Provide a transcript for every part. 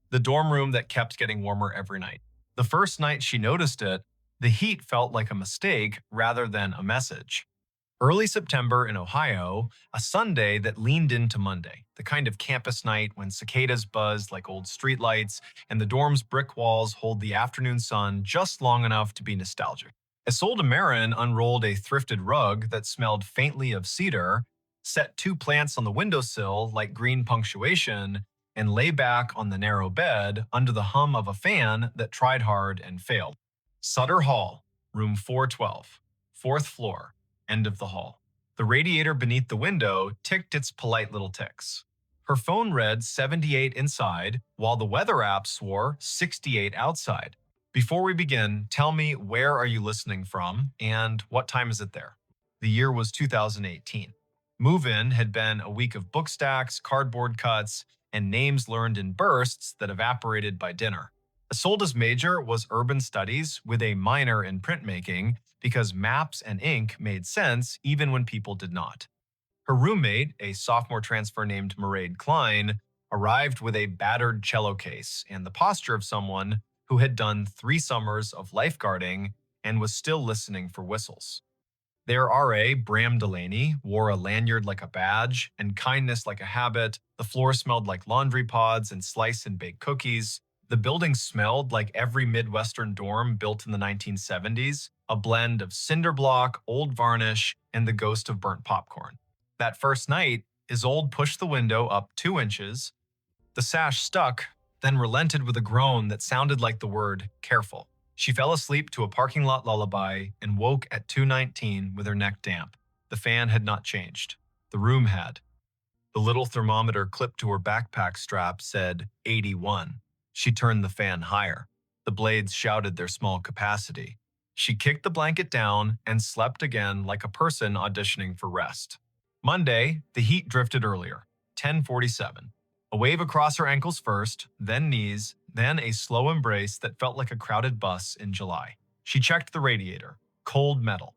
the dorm room that kept getting warmer every night. The first night she noticed it, the heat felt like a mistake rather than a message. Early September in Ohio, a Sunday that leaned into Monday, the kind of campus night when cicadas buzz like old streetlights and the dorm's brick walls hold the afternoon sun just long enough to be nostalgic. Isolde Marin unrolled a thrifted rug that smelled faintly of cedar, set two plants on the windowsill like green punctuation, and lay back on the narrow bed under the hum of a fan that tried hard and failed. Sutter Hall, room 412, fourth floor, end of the hall. The radiator beneath the window ticked its polite little ticks. Her phone read 78 inside, while the weather app swore 68 outside. Before we begin, tell me, where are you listening from and what time is it there? The year was 2018. Move-in had been a week of book stacks, cardboard cuts, and names learned in bursts that evaporated by dinner. Isolde's major was urban studies with a minor in printmaking because maps and ink made sense even when people did not. Her roommate, a sophomore transfer named Mairead Klein, arrived with a battered cello case and the posture of someone who had done 3 summers of lifeguarding and was still listening for whistles. Their RA, Bram Delaney, wore a lanyard like a badge and kindness like a habit. The floor smelled like laundry pods and slice and bake cookies. The building smelled like every Midwestern dorm built in the 1970s, a blend of cinder block, old varnish, and the ghost of burnt popcorn. That first night, Isolde pushed the window up 2 inches. The sash stuck, then relented with a groan that sounded like the word careful. She fell asleep to a parking lot lullaby and woke at 2:19 with her neck damp. The fan had not changed. The room had. The little thermometer clipped to her backpack strap said 81. She turned the fan higher. The blades shouted their small capacity. She kicked the blanket down and slept again like a person auditioning for rest. Monday, the heat drifted earlier, 10:47. A wave across her ankles first, then knees, then a slow embrace that felt like a crowded bus in July. She checked the radiator. Cold metal.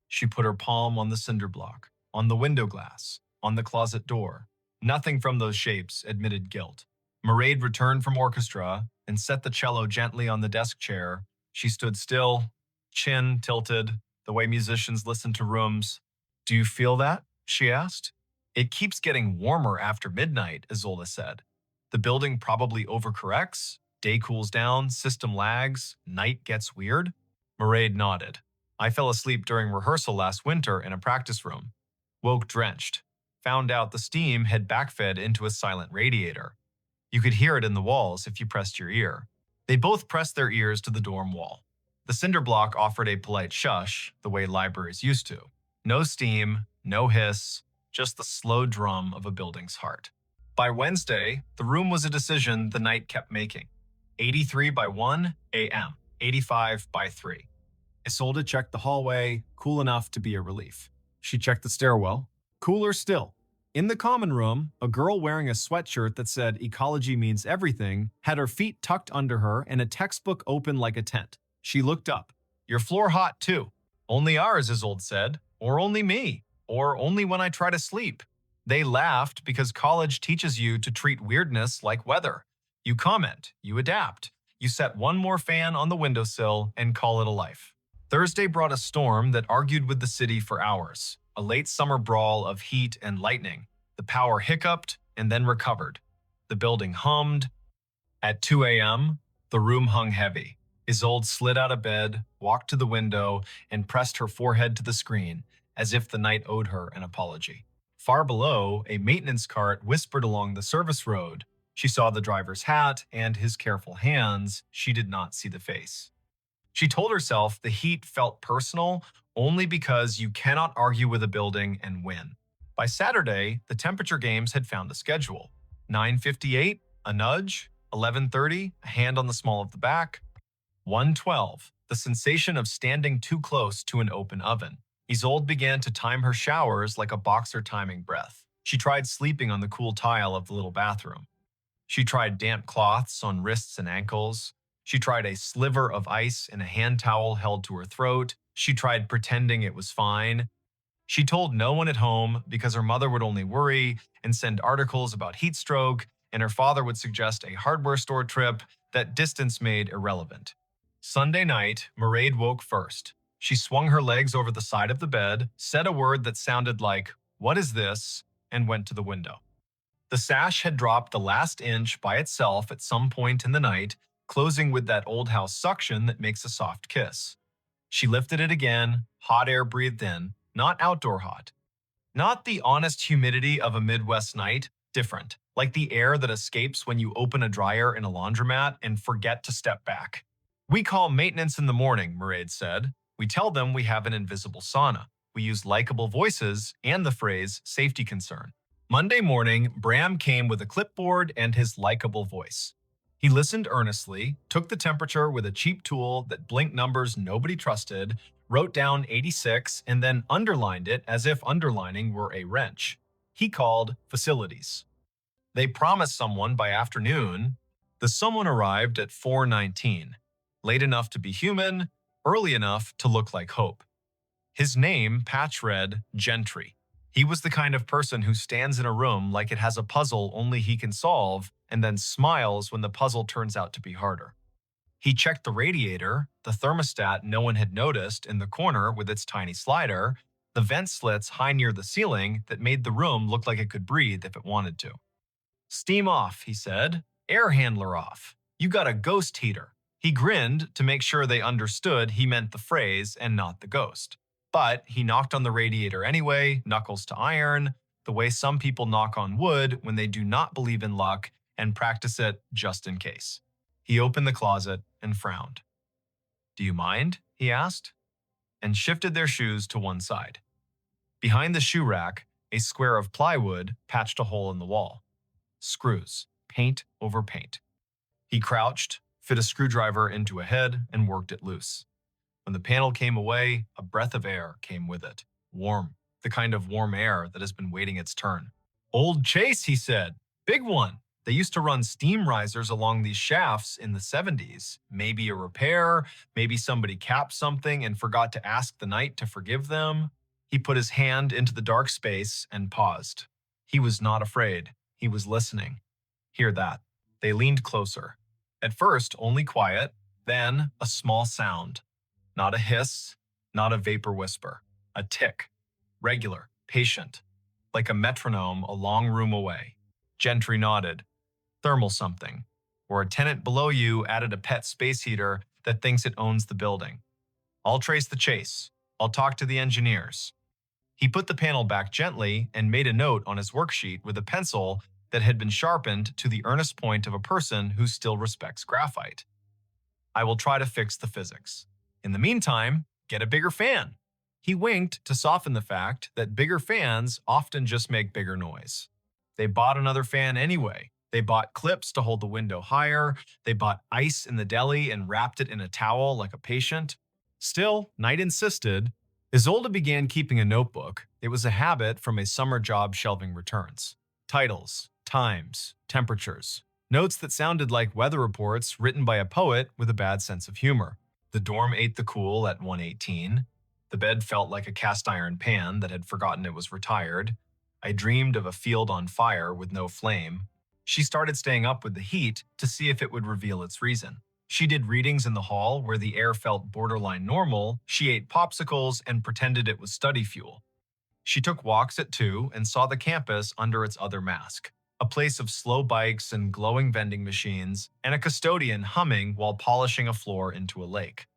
She put her palm on the cinder block, on the window glass, on the closet door. Nothing from those shapes admitted guilt. Mairead returned from orchestra and set the cello gently on the desk chair. She stood still, chin tilted, the way musicians listen to rooms. "Do you feel that?" she asked. "It keeps getting warmer after midnight," Isolde said. "The building probably overcorrects, day cools down, system lags, night gets weird." Mairead nodded. "I fell asleep during rehearsal last winter in a practice room. Woke drenched. Found out the steam had backfed into a silent radiator. You could hear it in the walls if you pressed your ear." They both pressed their ears to the dorm wall. The cinder block offered a polite shush, the way libraries used to. No steam, no hiss, just the slow drum of a building's heart. By Wednesday, the room was a decision the night kept making. 83 by 1 a.m., 85 by 3. Isolde checked the hallway, cool enough to be a relief. She checked the stairwell, cooler still. In the common room, a girl wearing a sweatshirt that said "Ecology means everything" had her feet tucked under her and a textbook open like a tent. She looked up. "Your floor hot too." "Only ours," Isolde said. "Or only me. Or only when I try to sleep." They laughed because college teaches you to treat weirdness like weather. You comment, you adapt, you set one more fan on the windowsill and call it a life. Thursday brought a storm that argued with the city for hours. A late summer brawl of heat and lightning. The power hiccuped and then recovered. The building hummed. At 2 a.m., the room hung heavy. Isolde slid out of bed, walked to the window, and pressed her forehead to the screen, as if the night owed her an apology. Far below, a maintenance cart whispered along the service road. She saw the driver's hat and his careful hands. She did not see the face. She told herself the heat felt personal only because you cannot argue with a building and win. By Saturday, the temperature games had found a schedule. 9:58, a nudge. 11:30, a hand on the small of the back. 1:12, the sensation of standing too close to an open oven. Isolde began to time her showers like a boxer timing breath. She tried sleeping on the cool tile of the little bathroom. She tried damp cloths on wrists and ankles. She tried a sliver of ice in a hand towel held to her throat. She tried pretending it was fine. She told no one at home because her mother would only worry and send articles about heat stroke and her father would suggest a hardware store trip that distance made irrelevant. Sunday night, Mairead woke first. She swung her legs over the side of the bed, said a word that sounded like, "What is this?" and went to the window. The sash had dropped the last inch by itself at some point in the night, closing with that old house suction that makes a soft kiss. She lifted it again, hot air breathed in, not outdoor hot. Not the honest humidity of a Midwest night, different, like the air that escapes when you open a dryer in a laundromat and forget to step back. "We call maintenance in the morning," Mairead said. "We tell them we have an invisible sauna. We use likable voices and the phrase safety concern." Monday morning, Bram came with a clipboard and his likable voice. He listened earnestly, took the temperature with a cheap tool that blinked numbers nobody trusted, wrote down 86, and then underlined it as if underlining were a wrench. He called facilities. They promised someone by afternoon. The someone arrived at 4:19, late enough to be human, early enough to look like hope. His name patch read Gentry. He was the kind of person who stands in a room like it has a puzzle only he can solve and then smiles when the puzzle turns out to be harder. He checked the radiator, the thermostat no one had noticed in the corner with its tiny slider, the vent slits high near the ceiling that made the room look like it could breathe if it wanted to. "Steam off," he said. "Air handler off. You got a ghost heater." He grinned to make sure they understood he meant the phrase and not the ghost. But he knocked on the radiator anyway, knuckles to iron, the way some people knock on wood when they do not believe in luck and practice it just in case. He opened the closet and frowned. "Do you mind?" he asked, and shifted their shoes to one side. Behind the shoe rack, a square of plywood patched a hole in the wall. Screws, paint over paint. He crouched, fit a screwdriver into a head, and worked it loose. When the panel came away, a breath of air came with it. Warm, the kind of warm air that has been waiting its turn. "Old Chase," he said. "Big one. They used to run steam risers along these shafts in the 70s. Maybe a repair, maybe somebody capped something and forgot to ask the night to forgive them." He put his hand into the dark space and paused. He was not afraid. He was listening. Hear that. They leaned closer. At first, only quiet, then a small sound. Not a hiss, not a vapor whisper. A tick. Regular, patient. Like a metronome a long room away. Gentry nodded. "Thermal something. Or a tenant below you added a pet space heater that thinks it owns the building. I'll trace the chase. I'll talk to the engineers." He put the panel back gently and made a note on his worksheet with a pencil that had been sharpened to the earnest point of a person who still respects graphite. "I will try to fix the physics. In the meantime, get a bigger fan." He winked to soften the fact that bigger fans often just make bigger noise. They bought another fan anyway. They bought clips to hold the window higher. They bought ice in the deli and wrapped it in a towel like a patient. Still, Knight insisted. Isolde began keeping a notebook. It was a habit from a summer job shelving returns. Titles, times, temperatures. Notes that sounded like weather reports written by a poet with a bad sense of humor. The dorm ate the cool at 1:18. The bed felt like a cast iron pan that had forgotten it was retired. I dreamed of a field on fire with no flame. She started staying up with the heat to see if it would reveal its reason. She did readings in the hall where the air felt borderline normal. She ate popsicles and pretended it was study fuel. She took walks at 2 and saw the campus under its other mask. A place of slow bikes and glowing vending machines, and a custodian humming while polishing a floor into a lake.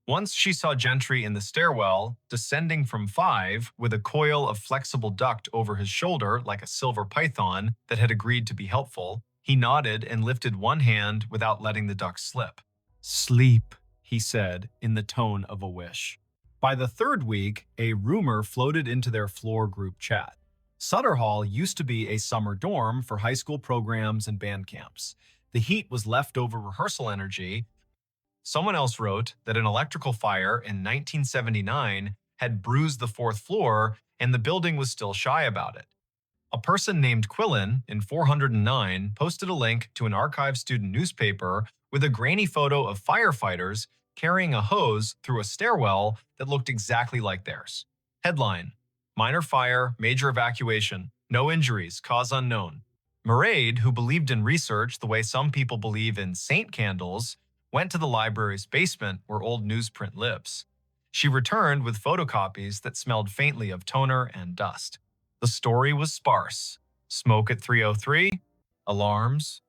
Once she saw Gentry in the stairwell, descending from 5 with a coil of flexible duct over his shoulder like a silver python that had agreed to be helpful. He nodded and lifted one hand without letting the duct slip. "Sleep," he said in the tone of a wish. By the 3rd week, a rumor floated into their floor group chat. Sutter Hall used to be a summer dorm for high school programs and band camps. The heat was leftover rehearsal energy. Someone else wrote that an electrical fire in 1979 had bruised the 4th floor and the building was still shy about it. A person named Quillen in 409 posted a link to an archive student newspaper with a grainy photo of firefighters carrying a hose through a stairwell that looked exactly like theirs. Headline: "Minor fire, major evacuation. No injuries, cause unknown." Mairead, who believed in research the way some people believe in saint candles, went to the library's basement where old newsprint lives. She returned with photocopies that smelled faintly of toner and dust. The story was sparse. Smoke at 3:03, alarms,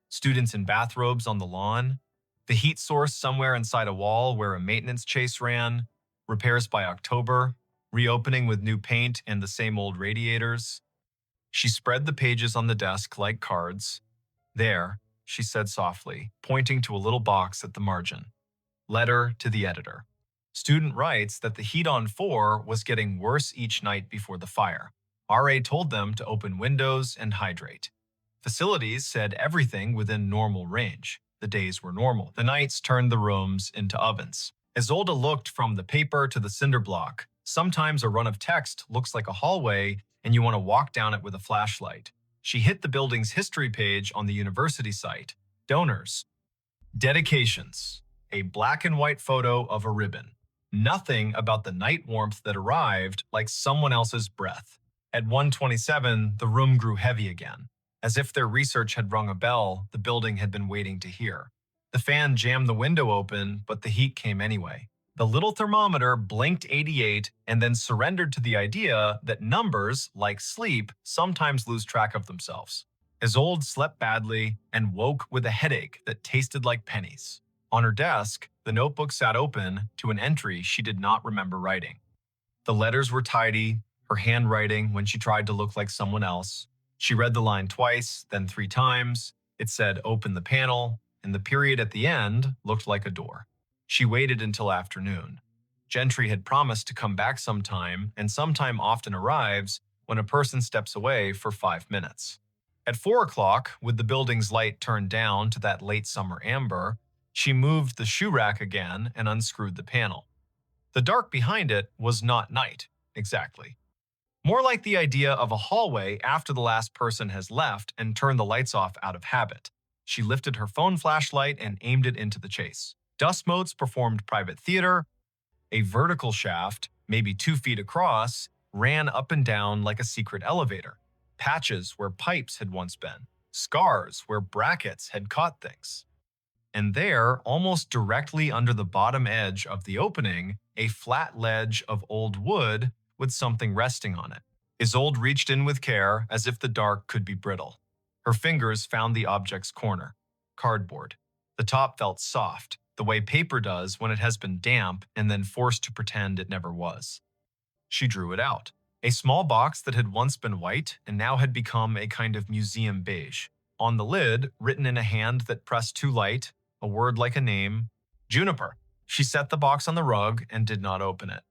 students in bathrobes on the lawn, the heat source somewhere inside a wall where a maintenance chase ran, repairs by October, reopening with new paint and the same old radiators. She spread the pages on the desk like cards. There, she said softly, pointing to a little box at the margin. Letter to the editor. Student writes that the heat on 4 was getting worse each night before the fire. RA told them to open windows and hydrate. Facilities said everything within normal range. The days were normal. The nights turned the rooms into ovens. Isolde looked from the paper to the cinder block. Sometimes a run of text looks like a hallway and you want to walk down it with a flashlight. She hit the building's history page on the university site. Donors. Dedications. A black and white photo of a ribbon. Nothing about the night warmth that arrived like someone else's breath. At 1:27, the room grew heavy again. As if their research had rung a bell the building had been waiting to hear. The fan jammed the window open, but the heat came anyway. The little thermometer blinked 88 and then surrendered to the idea that numbers, like sleep, sometimes lose track of themselves. Isolde slept badly and woke with a headache that tasted like pennies. On her desk, the notebook sat open to an entry she did not remember writing. The letters were tidy, her handwriting when she tried to look like someone else. She read the line twice, then 3 times. It said, "Open the panel," and the period at the end looked like a door. She waited until afternoon. Gentry had promised to come back sometime, and sometime often arrives when a person steps away for 5 minutes. At 4 o'clock, with the building's light turned down to that late summer amber, she moved the shoe rack again and unscrewed the panel. The dark behind it was not night, exactly. More like the idea of a hallway after the last person has left and turned the lights off out of habit. She lifted her phone flashlight and aimed it into the chase. Dust motes performed private theater. A vertical shaft, maybe 2 feet across, ran up and down like a secret elevator. Patches where pipes had once been. Scars where brackets had caught things. And there, almost directly under the bottom edge of the opening, a flat ledge of old wood with something resting on it. Isolde reached in with care as if the dark could be brittle. Her fingers found the object's corner. Cardboard. The top felt soft, the way paper does when it has been damp and then forced to pretend it never was. She drew it out. A small box that had once been white and now had become a kind of museum beige. On the lid, written in a hand that pressed too light, a word like a name, Juniper. She set the box on the rug and did not open it.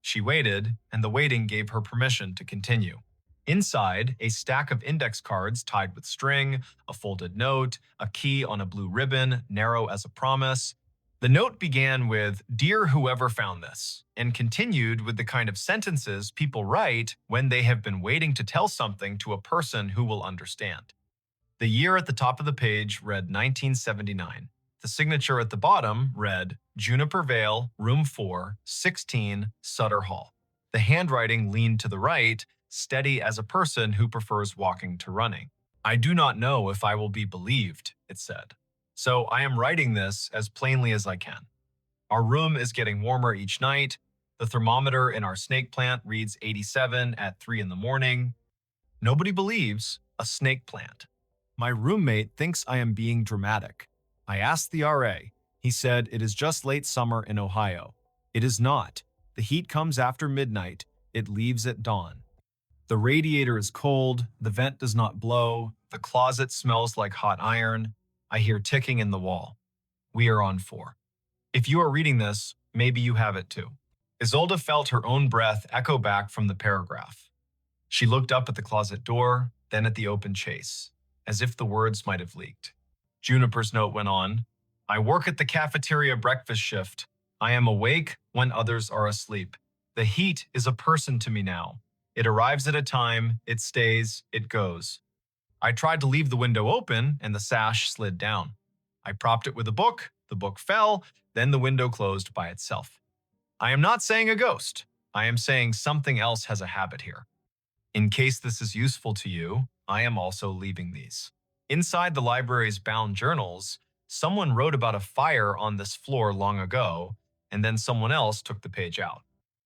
She waited, and the waiting gave her permission to continue. Inside, a stack of index cards tied with string, a folded note, a key on a blue ribbon, narrow as a promise. The note began with, "Dear whoever found this," and continued with the kind of sentences people write when they have been waiting to tell something to a person who will understand. The year at the top of the page read 1979. The signature at the bottom read, "Juniper Vale, Room 4, 16, Sutter Hall." The handwriting leaned to the right, steady as a person who prefers walking to running. "I do not know if I will be believed," it said. "So I am writing this as plainly as I can. Our room is getting warmer each night. The thermometer in our snake plant reads 87 at 3 in the morning. Nobody believes a snake plant. My roommate thinks I am being dramatic. I asked the RA. He said it is just late summer in Ohio. It is not. The heat comes after midnight. It leaves at dawn. The radiator is cold. The vent does not blow. The closet smells like hot iron. I hear ticking in the wall. We are on 4. If you are reading this, maybe you have it too." Isolde felt her own breath echo back from the paragraph. She looked up at the closet door, then at the open chase, as if the words might have leaked. Juniper's note went on, "I work at the cafeteria breakfast shift. I am awake when others are asleep. The heat is a person to me now. It arrives at a time, it stays, it goes. I tried to leave the window open and the sash slid down. I propped it with a book, the book fell, then the window closed by itself. I am not saying a ghost. I am saying something else has a habit here. In case this is useful to you, I am also leaving these. Inside the library's bound journals, someone wrote about a fire on this floor long ago, and then someone else took the page out.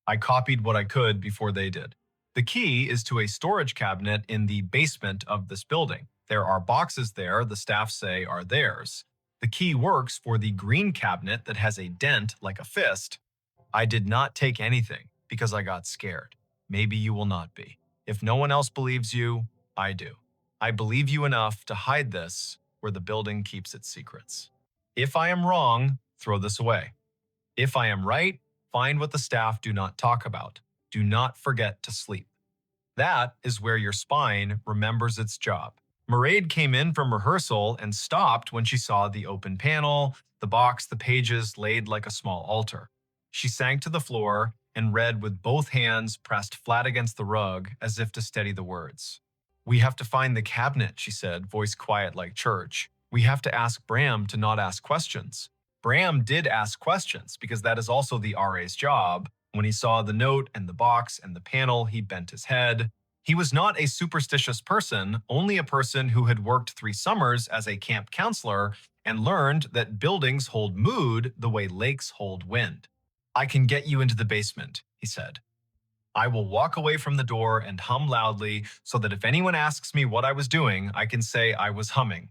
I copied what I could before they did. The key is to a storage cabinet in the basement of this building. There are boxes there the staff say are theirs. The key works for the green cabinet that has a dent like a fist. I did not take anything because I got scared. Maybe you will not be. If no one else believes you, I do. I believe you enough to hide this where the building keeps its secrets. If I am wrong, throw this away. If I am right, find what the staff do not talk about. Do not forget to sleep. That is where your spine remembers its job. Mairead came in from rehearsal and stopped when she saw the open panel, the box, the pages laid like a small altar. She sank to the floor and read with both hands pressed flat against the rug as if to steady the words. We have to find the cabinet, she said, voice quiet like church. We have to ask Bram to not ask questions. Bram did ask questions because that is also the RA's job. When he saw the note and the box and the panel, he bent his head. He was not a superstitious person, only a person who had worked 3 summers as a camp counselor and learned that buildings hold mood the way lakes hold wind. I can get you into the basement, he said. I will walk away from the door and hum loudly so that if anyone asks me what I was doing, I can say I was humming.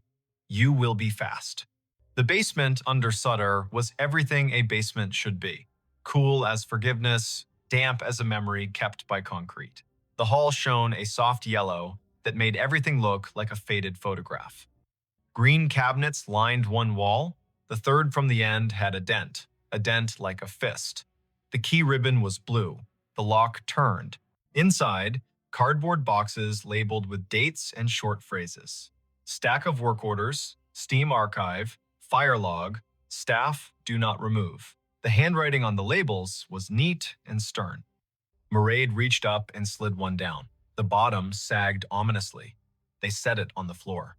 You will be fast. The basement under Sutter was everything a basement should be. Cool as forgiveness, damp as a memory kept by concrete. The hall shone a soft yellow that made everything look like a faded photograph. Green cabinets lined one wall. The third from the end had a dent like a fist. The key ribbon was blue. The lock turned. Inside, cardboard boxes labeled with dates and short phrases. Stack of work orders, Steam archive, fire log, staff do not remove. The handwriting on the labels was neat and stern. Mairead reached up and slid one down. The bottom sagged ominously. They set it on the floor.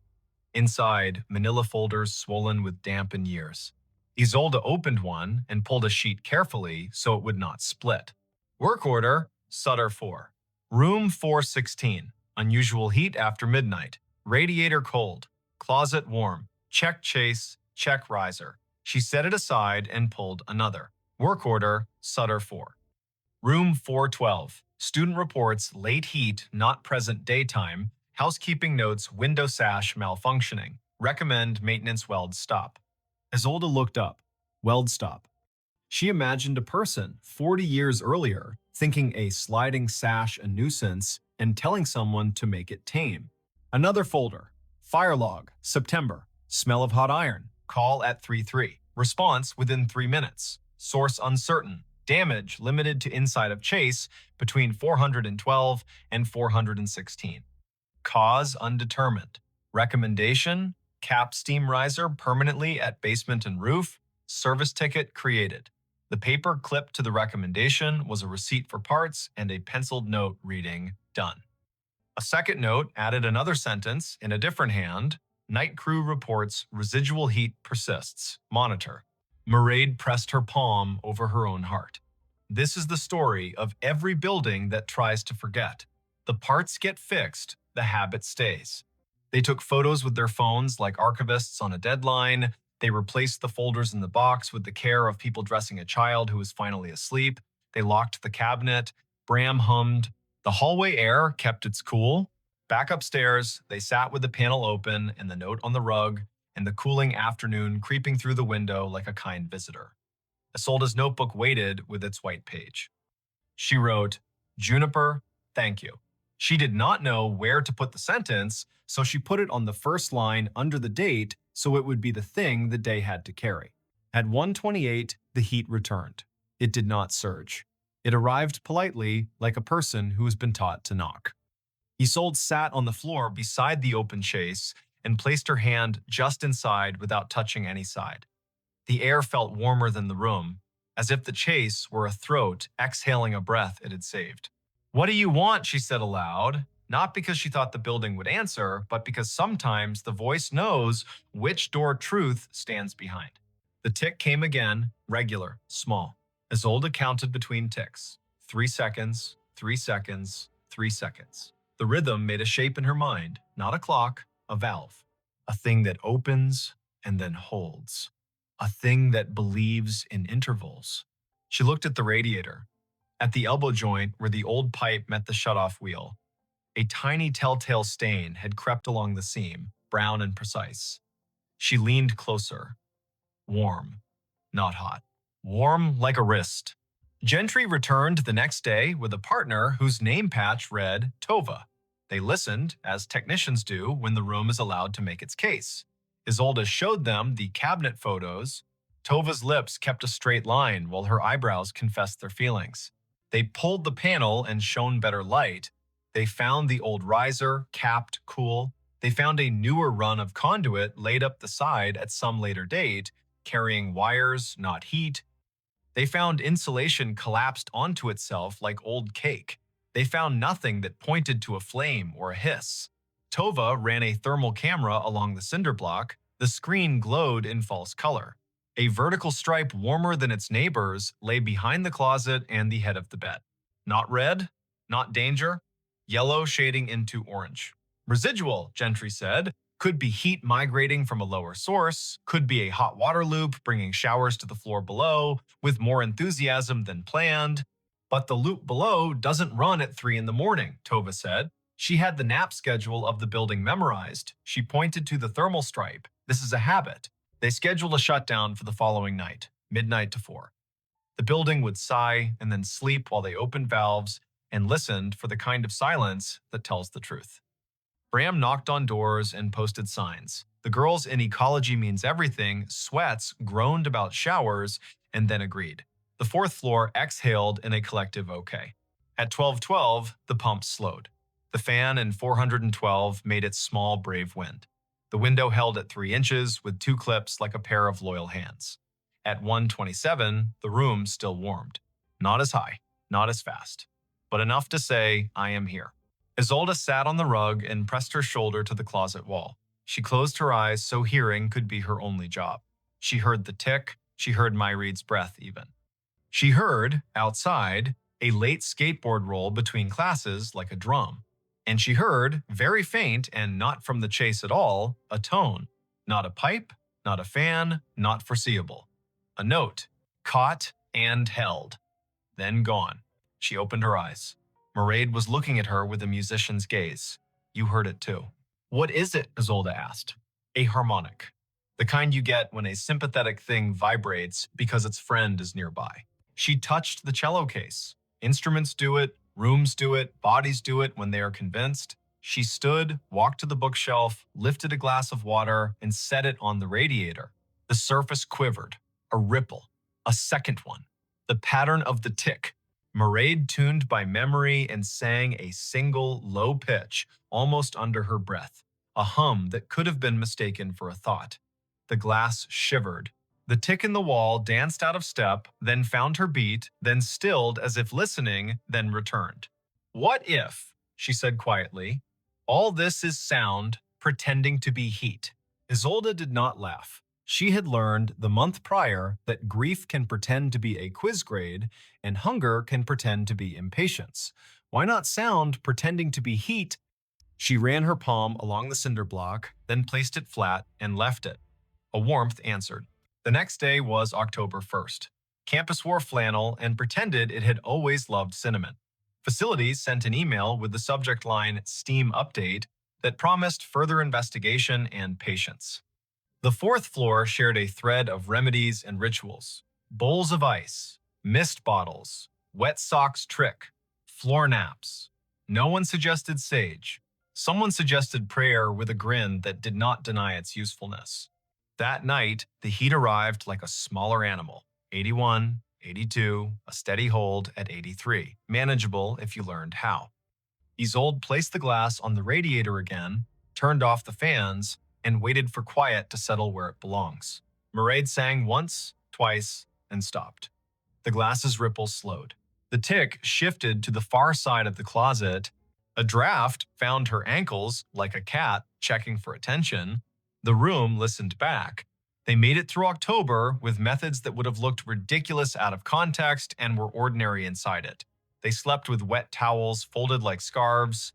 Inside, manila folders swollen with damp and years. Isolde opened one and pulled a sheet carefully so it would not split. Work order, Sutter 4. Room 416. Unusual heat after midnight. Radiator cold. Closet warm. Check chase, check riser. She set it aside and pulled another. Work order, Sutter 4. Room 412. Student reports late heat, not present daytime. Housekeeping notes window sash malfunctioning. Recommend maintenance weld stop. Isolde looked up. Weld stop. She imagined a person 40 years earlier thinking a sliding sash a nuisance and telling someone to make it tame. Another folder. Fire log, September. Smell of hot iron. Call at 3-3. Response within 3 minutes. Source uncertain. Damage limited to inside of chase between 412 and 416. Cause undetermined. Recommendation: cap steam riser permanently at basement and roof. Service ticket created. The paper clipped to the recommendation was a receipt for parts and a penciled note reading, done. A second note added another sentence in a different hand. Night crew reports residual heat persists. Monitor. Mairead pressed her palm over her own heart. This is the story of every building that tries to forget. The parts get fixed, the habit stays. They took photos with their phones like archivists on a deadline. They replaced the folders in the box with the care of people dressing a child who was finally asleep. They locked the cabinet. Bram hummed. The hallway air kept its cool. Back upstairs, they sat with the panel open and the note on the rug, and the cooling afternoon creeping through the window like a kind visitor. Isolde's notebook waited with its white page. She wrote, Juniper, thank you. She did not know where to put the sentence, so she put it on the first line under the date so it would be the thing the day had to carry. At 1:28, the heat returned. It did not surge. It arrived politely, like a person who has been taught to knock. Isolde sat on the floor beside the open chase and placed her hand just inside without touching any side. The air felt warmer than the room, as if the chase were a throat exhaling a breath it had saved. What do you want? She said aloud, not because she thought the building would answer, but because sometimes the voice knows which door truth stands behind. The tick came again, regular, small. Isolde counted between ticks. 3 seconds, 3 seconds, 3 seconds. The rhythm made a shape in her mind, not a clock, a valve. A thing that opens and then holds. A thing that believes in intervals. She looked at the radiator. At the elbow joint where the old pipe met the shutoff wheel, a tiny telltale stain had crept along the seam, brown and precise. She leaned closer. Warm, not hot. Warm like a wrist. Gentry returned the next day with a partner whose name patch read Tova. They listened, as technicians do when the room is allowed to make its case. Isolde showed them the cabinet photos. Tova's lips kept a straight line while her eyebrows confessed their feelings. They pulled the panel and shone better light. They found the old riser, capped, cool. They found a newer run of conduit laid up the side at some later date, carrying wires, not heat. They found insulation collapsed onto itself like old cake. They found nothing that pointed to a flame or a hiss. Tova ran a thermal camera along the cinder block. The screen glowed in false color. A vertical stripe warmer than its neighbors lay behind the closet and the head of the bed. Not red, not danger, yellow shading into orange. Residual, Gentry said, could be heat migrating from a lower source, could be a hot water loop bringing showers to the floor below with more enthusiasm than planned. But the loop below doesn't run at 3 in the morning, Tova said. She had the nap schedule of the building memorized. She pointed to the thermal stripe. This is a habit. They scheduled a shutdown for the following night, midnight to 4. The building would sigh and then sleep while they opened valves and listened for the kind of silence that tells the truth. Bram knocked on doors and posted signs. The girls in Ecology Means Everything, Sweats, groaned about showers and then agreed. The 4th floor exhaled in a collective okay. At 12:12, the pump slowed. The fan in 412 made its small, brave wind. The window held at 3 inches with 2 clips like a pair of loyal hands. At 1:27, the room still warmed. Not as high, not as fast, but enough to say, I am here. Isolde sat on the rug and pressed her shoulder to the closet wall. She closed her eyes so hearing could be her only job. She heard the tick. She heard Myreed's breath even. She heard, outside, a late skateboard roll between classes like a drum. And she heard, very faint and not from the chase at all, a tone. Not a pipe, not a fan, not foreseeable. A note, caught and held. Then gone. She opened her eyes. Mairead was looking at her with a musician's gaze. You heard it too. What is it? Isolde asked. A harmonic. The kind you get when a sympathetic thing vibrates because its friend is nearby. She touched the cello case. Instruments do it, rooms do it, bodies do it when they are convinced. She stood, walked to the bookshelf, lifted a glass of water, and set it on the radiator. The surface quivered. A ripple. A second one. The pattern of the tick. Mairead tuned by memory and sang a single, low pitch, almost under her breath. A hum that could have been mistaken for a thought. The glass shivered. The tick in the wall danced out of step, then found her beat, then stilled as if listening, then returned. What if, she said quietly, all this is sound pretending to be heat? Isolde did not laugh. She had learned the month prior that grief can pretend to be a quiz grade and hunger can pretend to be impatience. Why not sound pretending to be heat? She ran her palm along the cinder block, then placed it flat and left it. A warmth answered. The next day was October 1st. Campus wore flannel and pretended it had always loved cinnamon. Facilities sent an email with the subject line Steam Update that promised further investigation and patience. The 4th floor shared a thread of remedies and rituals. Bowls of ice, mist bottles, wet socks trick, floor naps. No one suggested sage. Someone suggested prayer with a grin that did not deny its usefulness. That night, the heat arrived like a smaller animal. 81, 82, a steady hold at 83. Manageable if you learned how. Isolde placed the glass on the radiator again, turned off the fans, and waited for quiet to settle where it belongs. Mairead sang once, twice, and stopped. The glass's ripples slowed. The tick shifted to the far side of the closet. A draft found her ankles like a cat checking for attention. The room listened back. They made it through October with methods that would have looked ridiculous out of context and were ordinary inside it. They slept with wet towels folded like scarves.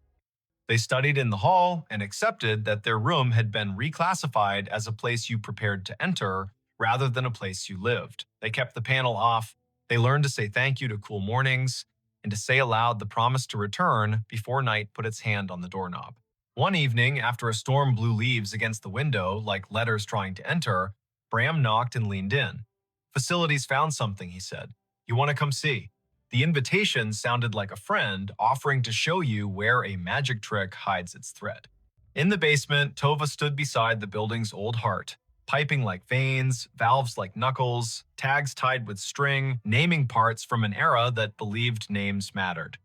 They studied in the hall and accepted that their room had been reclassified as a place you prepared to enter rather than a place you lived. They kept the panel off. They learned to say thank you to cool mornings and to say aloud the promise to return before night put its hand on the doorknob. One evening, after a storm blew leaves against the window like letters trying to enter, Bram knocked and leaned in. "Facilities found something," he said. "You want to come see?" The invitation sounded like a friend offering to show you where a magic trick hides its thread. In the basement, Tova stood beside the building's old heart, piping like veins, valves like knuckles, tags tied with string, naming parts from an era that believed names mattered.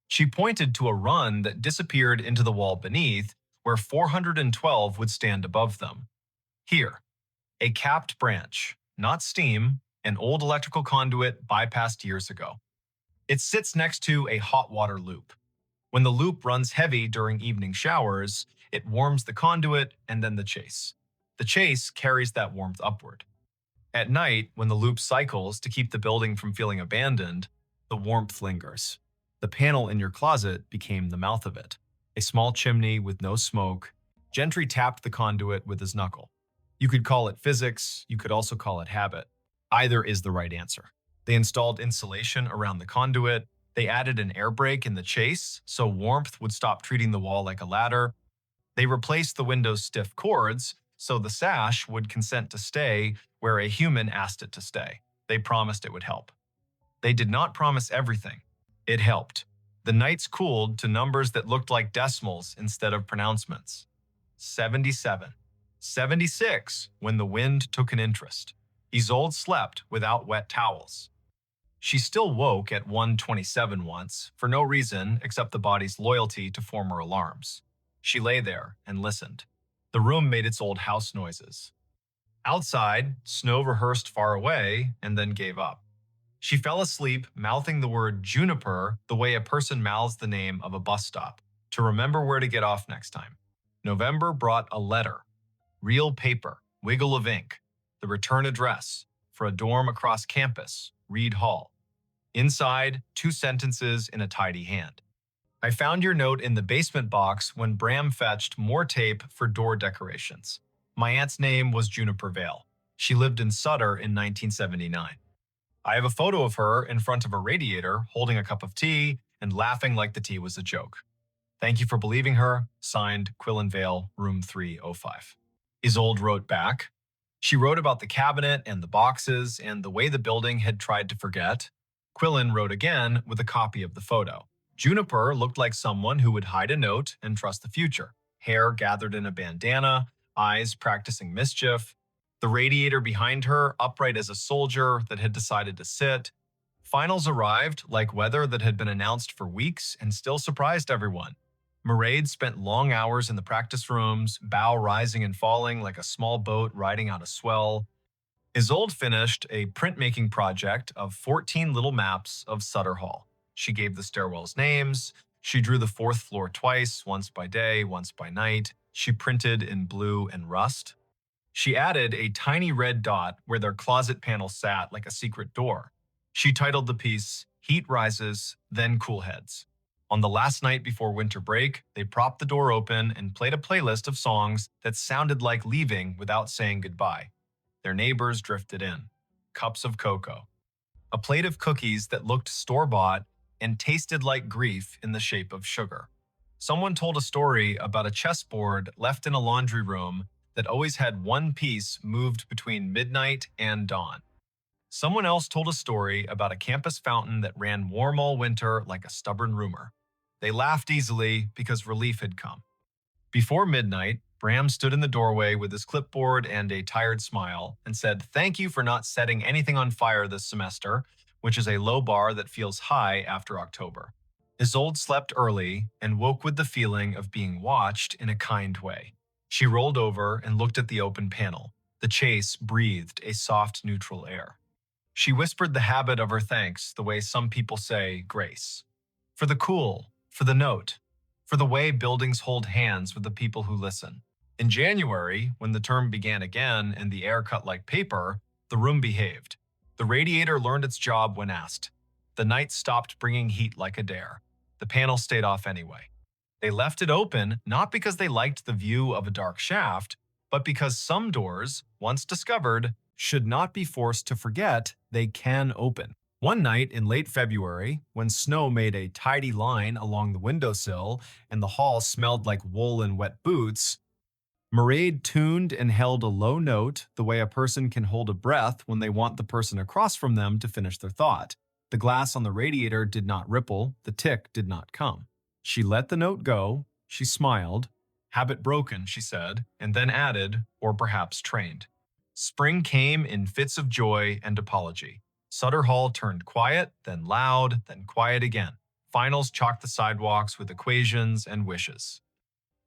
She pointed to a run that disappeared into the wall beneath, where 412 would stand above them. Here, a capped branch, not steam, an old electrical conduit bypassed years ago. It sits next to a hot water loop. When the loop runs heavy during evening showers, it warms the conduit and then the chase. The chase carries that warmth upward. At night, when the loop cycles to keep the building from feeling abandoned, the warmth lingers. The panel in your closet became the mouth of it. A small chimney with no smoke. Gentry tapped the conduit with his knuckle. You could call it physics, you could also call it habit. Either is the right answer. They installed insulation around the conduit. They added an air brake in the chase so warmth would stop treating the wall like a ladder. They replaced the window's stiff cords so the sash would consent to stay where a human asked it to stay. They promised it would help. They did not promise everything. It helped. The nights cooled to numbers that looked like decimals instead of pronouncements. 77. 76 when the wind took an interest. Isolde slept without wet towels. She still woke at 1:27 once, for no reason except the body's loyalty to former alarms. She lay there and listened. The room made its old house noises. Outside, snow rehearsed far away and then gave up. She fell asleep, mouthing the word juniper the way a person mouths the name of a bus stop, to remember where to get off next time. November brought a letter. Real paper, wiggle of ink, the return address, for a dorm across campus, Reed Hall. Inside, 2 sentences in a tidy hand. "I found your note in the basement box when Bram fetched more tape for door decorations. My aunt's name was Juniper Vale. She lived in Sutter in 1979. I have a photo of her in front of a radiator holding a cup of tea and laughing like the tea was a joke. Thank you for believing her. Signed, Quillen Vale, room 305. Isolde wrote back. She wrote about the cabinet and the boxes and the way the building had tried to forget. Quillen wrote again with a copy of the photo. Juniper looked like someone who would hide a note and trust the future. Hair gathered in a bandana, eyes practicing mischief. The radiator behind her, upright as a soldier that had decided to sit. Finals arrived like weather that had been announced for weeks and still surprised everyone. Mairead spent long hours in the practice rooms, bow rising and falling like a small boat riding out a swell. Isolde finished a printmaking project of 14 little maps of Sutter Hall. She gave the stairwells names. She drew the 4th floor twice, once by day, once by night. She printed in blue and rust. She added a tiny red dot where their closet panel sat like a secret door. She titled the piece, Heat Rises, Then Cool Heads. On the last night before winter break, they propped the door open and played a playlist of songs that sounded like leaving without saying goodbye. Their neighbors drifted in. Cups of cocoa. A plate of cookies that looked store-bought and tasted like grief in the shape of sugar. Someone told a story about a chessboard left in a laundry room that always had one piece moved between midnight and dawn. Someone else told a story about a campus fountain that ran warm all winter like a stubborn rumor. They laughed easily because relief had come. Before midnight, Bram stood in the doorway with his clipboard and a tired smile and said, "Thank you for not setting anything on fire this semester," which is a low bar that feels high after October. Isolde slept early and woke with the feeling of being watched in a kind way. She rolled over and looked at the open panel. The chase breathed a soft, neutral air. She whispered the habit of her thanks the way some people say grace. For the cool, for the note, for the way buildings hold hands with the people who listen. In January, when the term began again and the air cut like paper, the room behaved. The radiator learned its job when asked. The night stopped bringing heat like a dare. The panel stayed off anyway. They left it open not because they liked the view of a dark shaft, but because some doors, once discovered, should not be forced to forget they can open. One night in late February, when snow made a tidy line along the windowsill and the hall smelled like wool and wet boots, Mairead tuned and held a low note the way a person can hold a breath when they want the person across from them to finish their thought. The glass on the radiator did not ripple, the tick did not come. She let the note go, she smiled. Habit broken, she said, and then added, or perhaps trained. Spring came in fits of joy and apology. Sutter Hall turned quiet, then loud, then quiet again. Finals chalked the sidewalks with equations and wishes.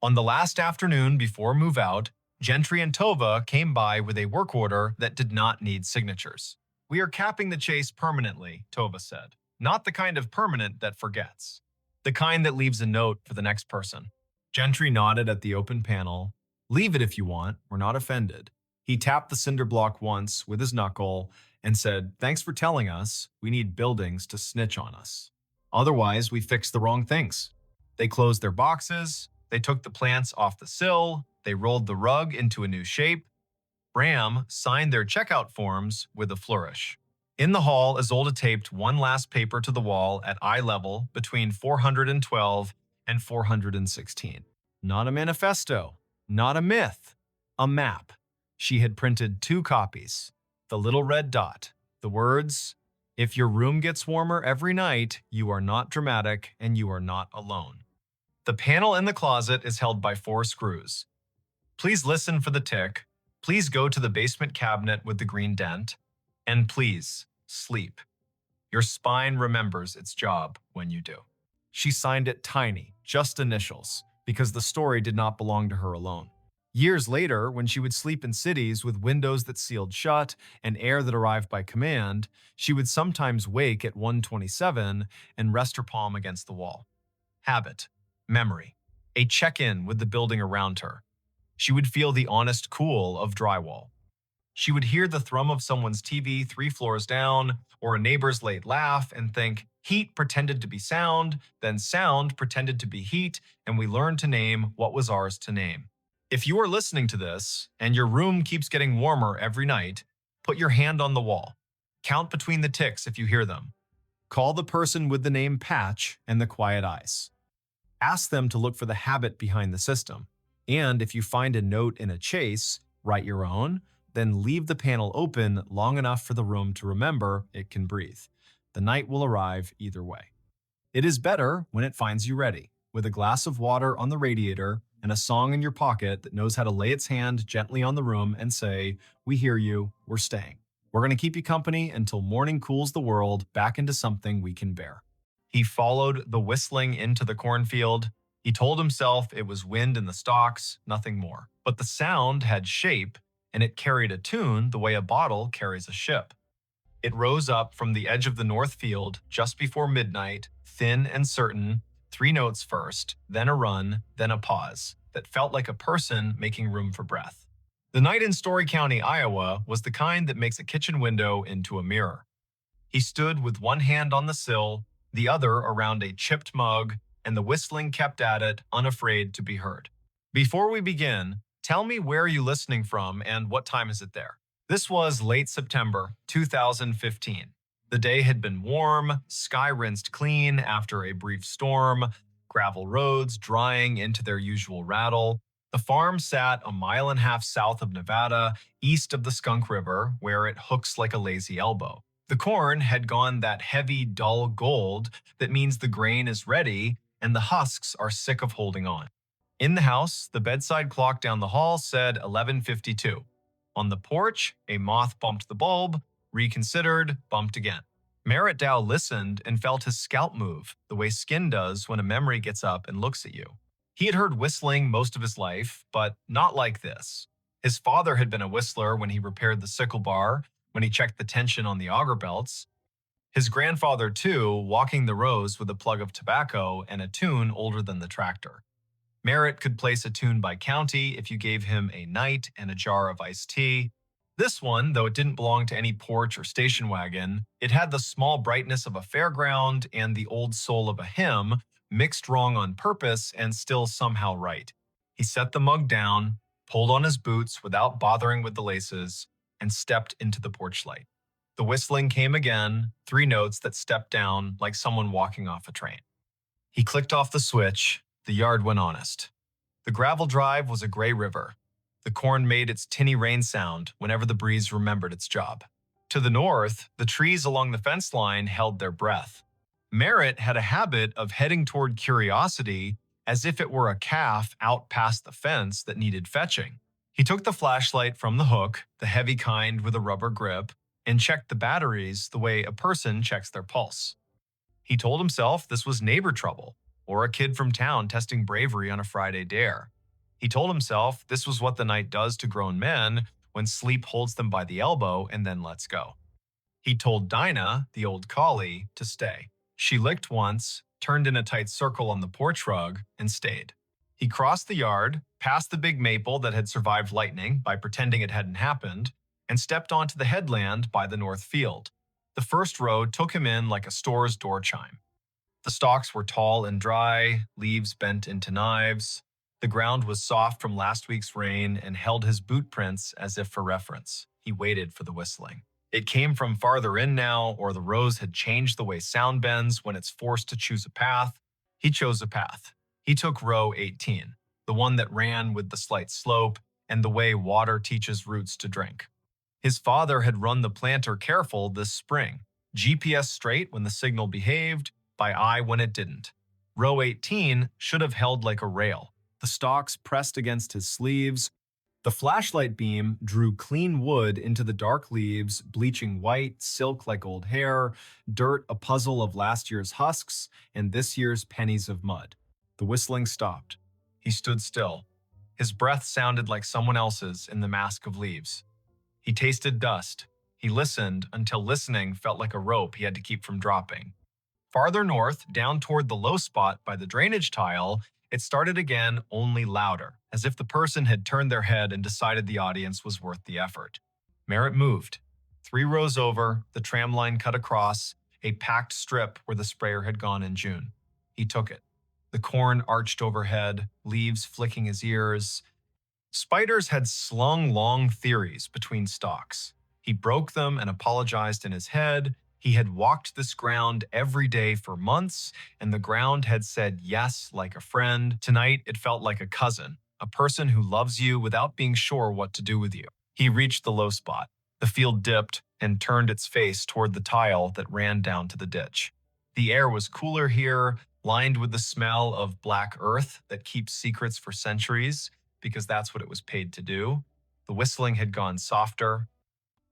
On the last afternoon before move-out, Gentry and Tova came by with a work order that did not need signatures. "We are capping the chase permanently," Tova said. "Not the kind of permanent that forgets. The kind that leaves a note for the next person." Gentry nodded at the open panel. "Leave it if you want, we're not offended." He tapped the cinder block once with his knuckle and said, "Thanks for telling us. We need buildings to snitch on us. Otherwise, we fix the wrong things." They closed their boxes. They took the plants off the sill. They rolled the rug into a new shape. Bram signed their checkout forms with a flourish. In the hall, Isolde taped one last paper to the wall at eye level between 412 and 416. Not a manifesto, not a myth, a map. She had printed 2 copies. The little red dot, the words, "If your room gets warmer every night, you are not dramatic and you are not alone." The panel in the closet is held by 4 screws. Please listen for the tick. Please go to the basement cabinet with the green dent. And please, sleep. Your spine remembers its job when you do. She signed it tiny, just initials, because the story did not belong to her alone. Years later, when she would sleep in cities with windows that sealed shut and air that arrived by command, she would sometimes wake at 1:27 and rest her palm against the wall. Habit. Memory. A check-in with the building around her. She would feel the honest cool of drywall. She would hear the thrum of someone's TV 3 floors down, or a neighbor's late laugh, and think, heat pretended to be sound, then sound pretended to be heat, and we learned to name what was ours to name. If you are listening to this, and your room keeps getting warmer every night, put your hand on the wall. Count between the ticks if you hear them. Call the person with the name Patch and the quiet eyes. Ask them to look for the habit behind the system. And if you find a note in a chase, write your own, then leave the panel open long enough for the room to remember it can breathe. The night will arrive either way. It is better when it finds you ready, with a glass of water on the radiator and a song in your pocket that knows how to lay its hand gently on the room and say, "We hear you, we're staying. We're going to keep you company until morning cools the world back into something we can bear." He followed the whistling into the cornfield. He told himself it was wind in the stalks, nothing more. But the sound had shape, and it carried a tune the way a bottle carries a ship. It rose up from the edge of the north field just before midnight, thin and certain, 3 notes first, then a run, then a pause, that felt like a person making room for breath. The night in Story County, Iowa, was the kind that makes a kitchen window into a mirror. He stood with one hand on the sill, the other around a chipped mug, and the whistling kept at it, unafraid to be heard. Before we begin, tell me where are you listening from and what time is it there? This was late September 2015. The day had been warm, sky rinsed clean after a brief storm, gravel roads drying into their usual rattle. The farm sat a mile and a half south of Nevada, east of the Skunk River, where it hooks like a lazy elbow. The corn had gone that heavy, dull gold that means the grain is ready and the husks are sick of holding on. In the house, the bedside clock down the hall said 11:52. On the porch, a moth bumped the bulb, reconsidered, bumped again. Merritt Dow listened and felt his scalp move, the way skin does when a memory gets up and looks at you. He had heard whistling most of his life, but not like this. His father had been a whistler when he repaired the sickle bar, when he checked the tension on the auger belts. His grandfather, too, walking the rows with a plug of tobacco and a tune older than the tractor. Merritt could place a tune by county if you gave him a night and a jar of iced tea. This one, though it didn't belong to any porch or station wagon, it had the small brightness of a fairground and the old soul of a hymn, mixed wrong on purpose and still somehow right. He set the mug down, pulled on his boots without bothering with the laces, and stepped into the porch light. The whistling came again, 3 notes that stepped down like someone walking off a train. He clicked off the switch. The yard went honest. The gravel drive was a gray river. The corn made its tinny rain sound whenever the breeze remembered its job. To the north, the trees along the fence line held their breath. Merritt had a habit of heading toward curiosity as if it were a calf out past the fence that needed fetching. He took the flashlight from the hook, the heavy kind with a rubber grip, and checked the batteries the way a person checks their pulse. He told himself this was neighbor trouble, or a kid from town testing bravery on a Friday dare. He told himself this was what the night does to grown men when sleep holds them by the elbow and then lets go. He told Dinah, the old collie, to stay. She licked once, turned in a tight circle on the porch rug, and stayed. He crossed the yard, past the big maple that had survived lightning by pretending it hadn't happened, and stepped onto the headland by the north field. The first road took him in like a store's door chime. The stalks were tall and dry, leaves bent into knives. The ground was soft from last week's rain and held his boot prints as if for reference. He waited for the whistling. It came from farther in now, or the rose had changed the way sound bends when it's forced to choose a path. He chose a path. He took row 18, the one that ran with the slight slope and the way water teaches roots to drink. His father had run the planter careful this spring, GPS straight when the signal behaved, by eye when it didn't. Row 18 should have held like a rail, the stalks pressed against his sleeves. The flashlight beam drew clean wood into the dark leaves, bleaching white, silk like old hair, dirt a puzzle of last year's husks, and this year's pennies of mud. The whistling stopped. He stood still. His breath sounded like someone else's in the mask of leaves. He tasted dust. He listened until listening felt like a rope he had to keep from dropping. Farther north, down toward the low spot by the drainage tile, it started again, only louder, as if the person had turned their head and decided the audience was worth the effort. Merritt moved. 3 rows over, the tram line cut across, a packed strip where the sprayer had gone in June. He took it. The corn arched overhead, leaves flicking his ears. Spiders had slung long theories between stalks. He broke them and apologized in his head. He had walked this ground every day for months, and the ground had said yes like a friend. Tonight, it felt like a cousin, a person who loves you without being sure what to do with you. He reached the low spot. The field dipped and turned its face toward the tile that ran down to the ditch. The air was cooler here, lined with the smell of black earth that keeps secrets for centuries, because that's what it was paid to do. The whistling had gone softer.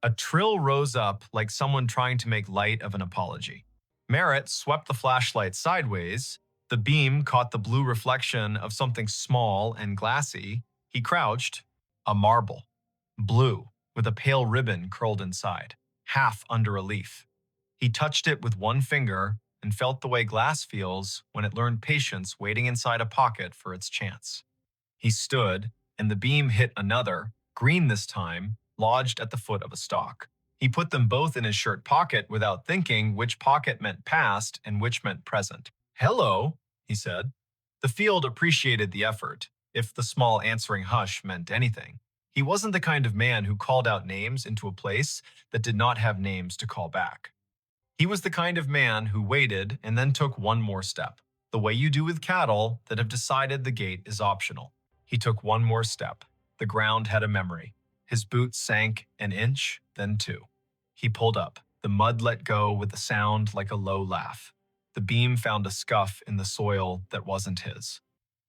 A trill rose up like someone trying to make light of an apology. Merritt swept the flashlight sideways. The beam caught the blue reflection of something small and glassy. He crouched. A marble. Blue, with a pale ribbon curled inside, half under a leaf. He touched it with one finger and felt the way glass feels when it learned patience waiting inside a pocket for its chance. He stood, and the beam hit another, green this time, lodged at the foot of a stalk. He put them both in his shirt pocket without thinking which pocket meant past and which meant present. "Hello," he said. The field appreciated the effort, if the small answering hush meant anything. He wasn't the kind of man who called out names into a place that did not have names to call back. He was the kind of man who waited and then took one more step, the way you do with cattle that have decided the gate is optional. He took one more step. The ground had a memory. His boots sank an inch, then 2. He pulled up. The mud let go with a sound like a low laugh. The beam found a scuff in the soil that wasn't his.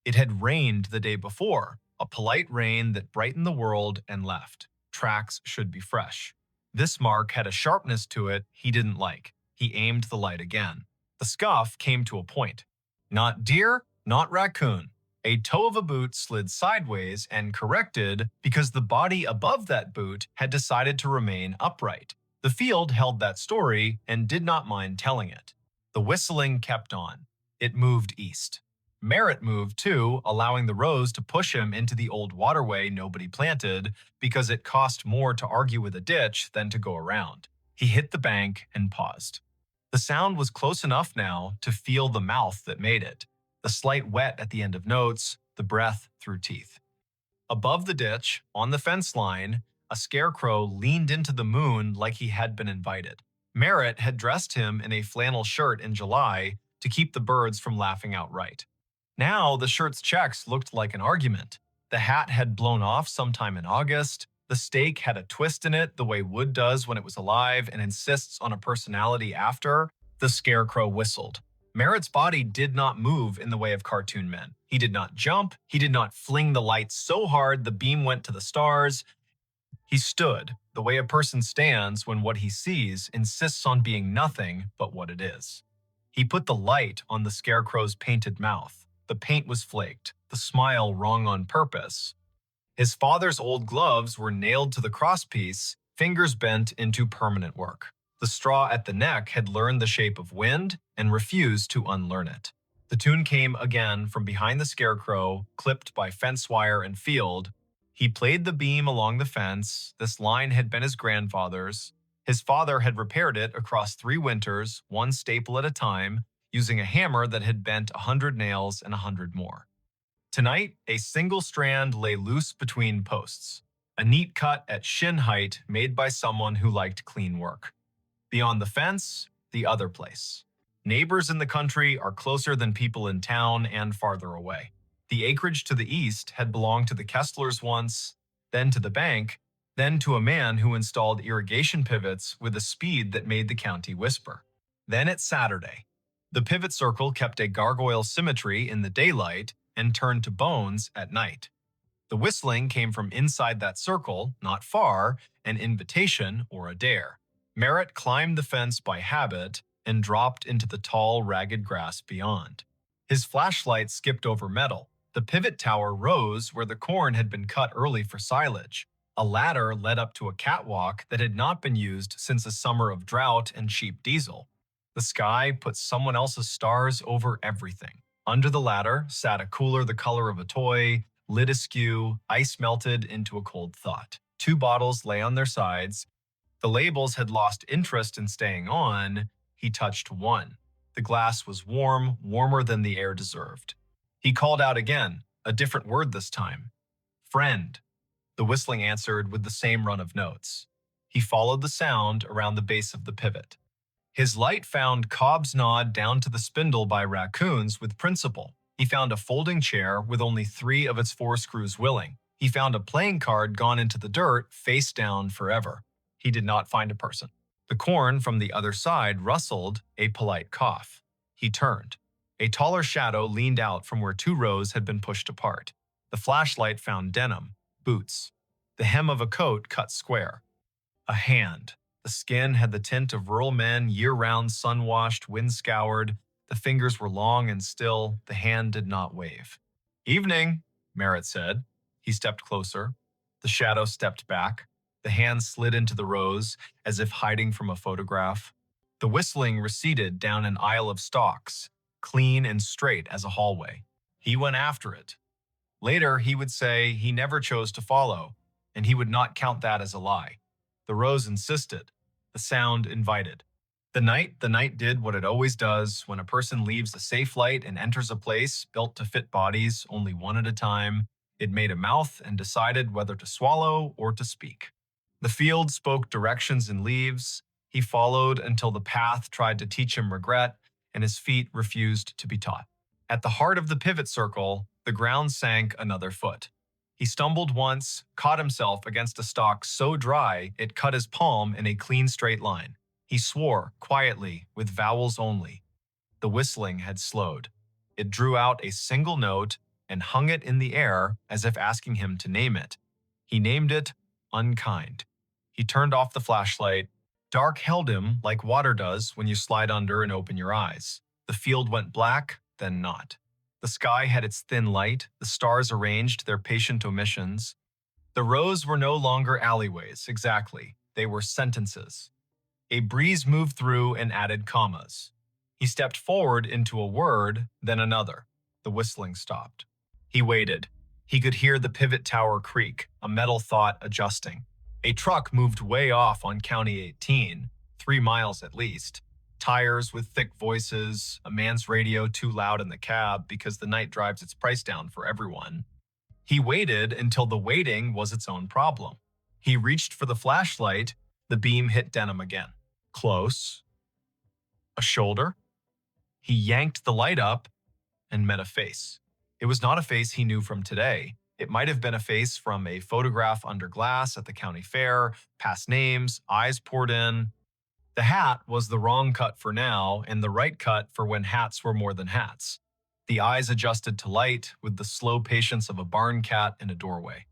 It had rained the day before, a polite rain that brightened the world and left. Tracks should be fresh. This mark had a sharpness to it he didn't like. He aimed the light again. The scuff came to a point. Not deer, not raccoon. A toe of a boot slid sideways and corrected because the body above that boot had decided to remain upright. The field held that story and did not mind telling it. The whistling kept on. It moved east. Merritt moved too, allowing the rows to push him into the old waterway nobody planted because it cost more to argue with a ditch than to go around. He hit the bank and paused. The sound was close enough now to feel the mouth that made it. The slight wet at the end of notes, the breath through teeth. Above the ditch, on the fence line, a scarecrow leaned into the moon like he had been invited. Merritt had dressed him in a flannel shirt in July to keep the birds from laughing outright. Now the shirt's checks looked like an argument. The hat had blown off sometime in August. The stake had a twist in it the way wood does when it was alive and insists on a personality after. The scarecrow whistled. Merritt's body did not move in the way of cartoon men. He did not jump. He did not fling the light so hard the beam went to the stars. He stood, the way a person stands when what he sees insists on being nothing but what it is. He put the light on the scarecrow's painted mouth. The paint was flaked, the smile wrong on purpose. His father's old gloves were nailed to the crosspiece, fingers bent into permanent work. The straw at the neck had learned the shape of wind and refused to unlearn it. The tune came again from behind the scarecrow, clipped by fence wire and field. He played the beam along the fence. This line had been his grandfather's. His father had repaired it across 3 winters, one staple at a time, using a hammer that had bent 100 nails and 100 more. Tonight, a single strand lay loose between posts, a neat cut at shin height made by someone who liked clean work. Beyond the fence, the other place. Neighbors in the country are closer than people in town and farther away. The acreage to the east had belonged to the Kesslers once, then to the bank, then to a man who installed irrigation pivots with a speed that made the county whisper. Then it's Saturday. The pivot circle kept a gargoyle symmetry in the daylight and turned to bones at night. The whistling came from inside that circle, not far, an invitation or a dare. Merritt climbed the fence by habit and dropped into the tall, ragged grass beyond. His flashlight skipped over metal. The pivot tower rose where the corn had been cut early for silage. A ladder led up to a catwalk that had not been used since a summer of drought and cheap diesel. The sky put someone else's stars over everything. Under the ladder sat a cooler the color of a toy, lid askew, ice melted into a cold thought. 2 bottles lay on their sides. The labels had lost interest in staying on. He touched one. The glass was warm, warmer than the air deserved. He called out again, a different word this time. Friend. The whistling answered with the same run of notes. He followed the sound around the base of the pivot. His light found Cobb's nod down to the spindle by raccoons with principle. He found a folding chair with only 3 of its 4 screws willing. He found a playing card gone into the dirt, face down forever. He did not find a person. The corn from the other side rustled, a polite cough. He turned. A taller shadow leaned out from where 2 rows had been pushed apart. The flashlight found denim, boots, the hem of a coat cut square. A hand. The skin had the tint of rural men, year-round, sun-washed, wind-scoured. The fingers were long and still. The hand did not wave. Evening, Merritt said. He stepped closer. The shadow stepped back. The hand slid into the rows, as if hiding from a photograph. The whistling receded down an aisle of stalks, clean and straight as a hallway. He went after it. Later, he would say he never chose to follow, and he would not count that as a lie. The rows insisted. The sound invited. The night did what it always does when a person leaves a safe light and enters a place built to fit bodies only one at a time. It made a mouth and decided whether to swallow or to speak. The field spoke directions in leaves. He followed until the path tried to teach him regret, and his feet refused to be taught. At the heart of the pivot circle, the ground sank another foot. He stumbled once, caught himself against a stalk so dry it cut his palm in a clean straight line. He swore, quietly, with vowels only. The whistling had slowed. It drew out a single note and hung it in the air as if asking him to name it. He named it Unkind. He turned off the flashlight. Dark held him like water does when you slide under and open your eyes. The field went black, then not. The sky had its thin light, the stars arranged their patient omissions. The rows were no longer alleyways, exactly. They were sentences. A breeze moved through and added commas. He stepped forward into a word, then another. The whistling stopped. He waited. He could hear the pivot tower creak, a metal thought adjusting. A truck moved way off on County 18, 3 miles at least. Tires with thick voices, a man's radio too loud in the cab because the night drives its price down for everyone. He waited until the waiting was its own problem. He reached for the flashlight, the beam hit denim again. Close. A shoulder. He yanked the light up and met a face. It was not a face he knew from today. It might have been a face from a photograph under glass at the county fair, past names, eyes poured in. The hat was the wrong cut for now and the right cut for when hats were more than hats. The eyes adjusted to light with the slow patience of a barn cat in a doorway.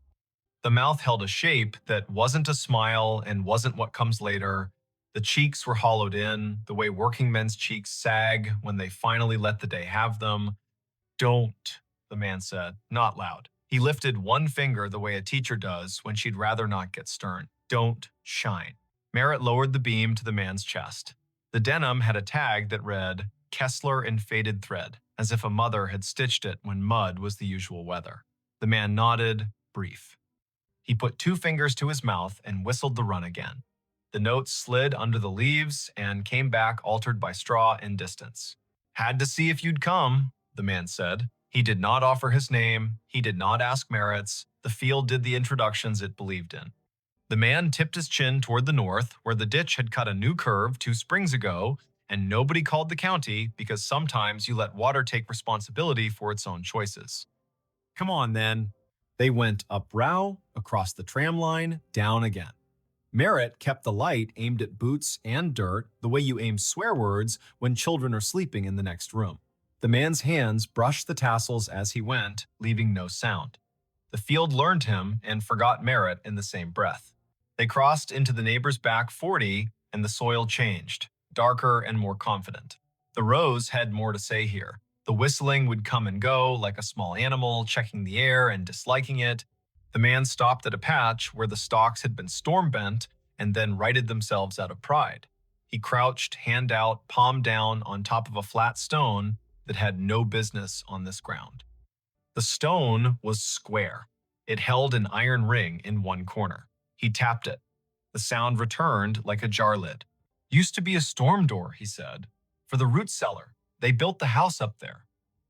The mouth held a shape that wasn't a smile and wasn't what comes later. The cheeks were hollowed in, the way working men's cheeks sag when they finally let the day have them. Don't, the man said, not loud. He lifted one finger the way a teacher does when she'd rather not get stern. Don't shine. Merritt lowered the beam to the man's chest. The denim had a tag that read, Kessler in faded thread, as if a mother had stitched it when mud was the usual weather. The man nodded, brief. He put 2 fingers to his mouth and whistled the run again. The notes slid under the leaves and came back altered by straw and distance. Had to see if you'd come, the man said. He did not offer his name. He did not ask Merritt's. The field did the introductions it believed in. The man tipped his chin toward the north, where the ditch had cut a new curve 2 springs ago, and nobody called the county because sometimes you let water take responsibility for its own choices. Come on, then. They went up Row, across the tram line, down again. Merritt kept the light aimed at boots and dirt the way you aim swear words when children are sleeping in the next room. The man's hands brushed the tassels as he went, leaving no sound. The field learned him and forgot Merritt in the same breath. They crossed into the neighbor's back 40, and the soil changed, darker and more confident. The rows had more to say here. The whistling would come and go like a small animal, checking the air and disliking it. The man stopped at a patch where the stalks had been storm-bent and then righted themselves out of pride. He crouched, hand out, palm down, on top of a flat stone that had no business on this ground. The stone was square. It held an iron ring in one corner. He tapped it. The sound returned like a jar lid. Used to be a storm door, he said. For the root cellar. They built the house up there.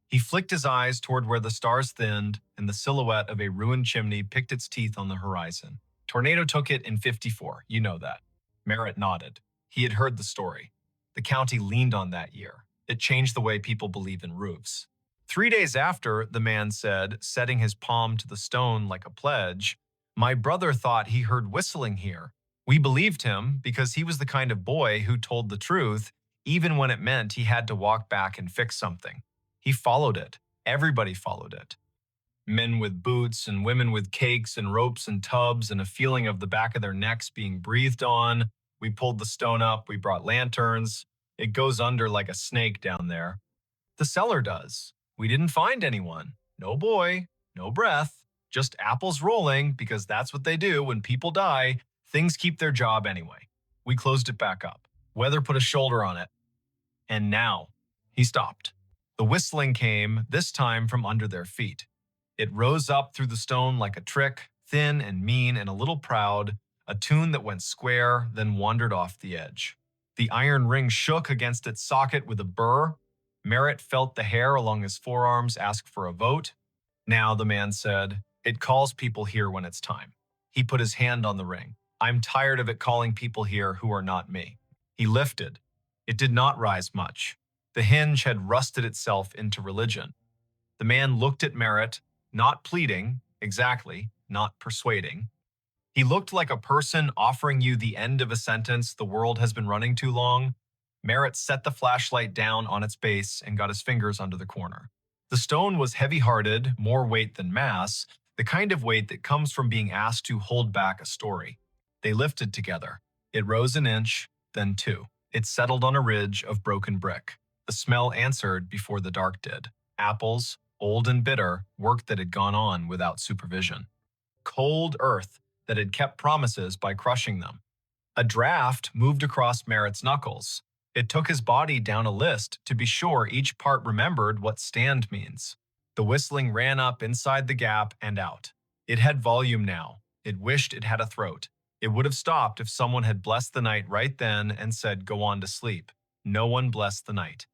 He flicked his eyes toward where the stars thinned and the silhouette of a ruined chimney picked its teeth on the horizon. Tornado took it in '54, you know that. Merritt nodded. He had heard the story. The county leaned on that year. It changed the way people believe in roofs. 3 days after, the man said, setting his palm to the stone like a pledge, my brother thought he heard whistling here. We believed him because he was the kind of boy who told the truth, even when it meant he had to walk back and fix something. He followed it. Everybody followed it. Men with boots and women with cakes and ropes and tubs and a feeling of the back of their necks being breathed on. We pulled the stone up. We brought lanterns. It goes under like a snake down there. The cellar does. We didn't find anyone. No boy, no breath, just apples rolling because that's what they do when people die. Things keep their job anyway. We closed it back up. Weather put a shoulder on it. And now, he stopped. The whistling came, this time from under their feet. It rose up through the stone like a trick, thin and mean and a little proud, a tune that went square, then wandered off the edge. The iron ring shook against its socket with a burr. Merritt felt the hair along his forearms ask for a vote. Now, the man said, it calls people here when it's time. He put his hand on the ring. I'm tired of it calling people here who are not me. He lifted. It did not rise much. The hinge had rusted itself into religion. The man looked at Merritt, not pleading, exactly, not persuading. He looked like a person offering you the end of a sentence the world has been running too long. Merritt set the flashlight down on its base and got his fingers under the corner. The stone was heavy-hearted, more weight than mass, the kind of weight that comes from being asked to hold back a story. They lifted together. It rose an inch, then 2. It settled on a ridge of broken brick. The smell answered before the dark did. Apples, old and bitter, work that had gone on without supervision. Cold earth that had kept promises by crushing them. A draft moved across Merritt's knuckles. It took his body down a list to be sure each part remembered what stand means. The whistling ran up inside the gap and out. It had volume now. It wished it had a throat. It would have stopped if someone had blessed the night right then and said, go on to sleep. No one blessed the night.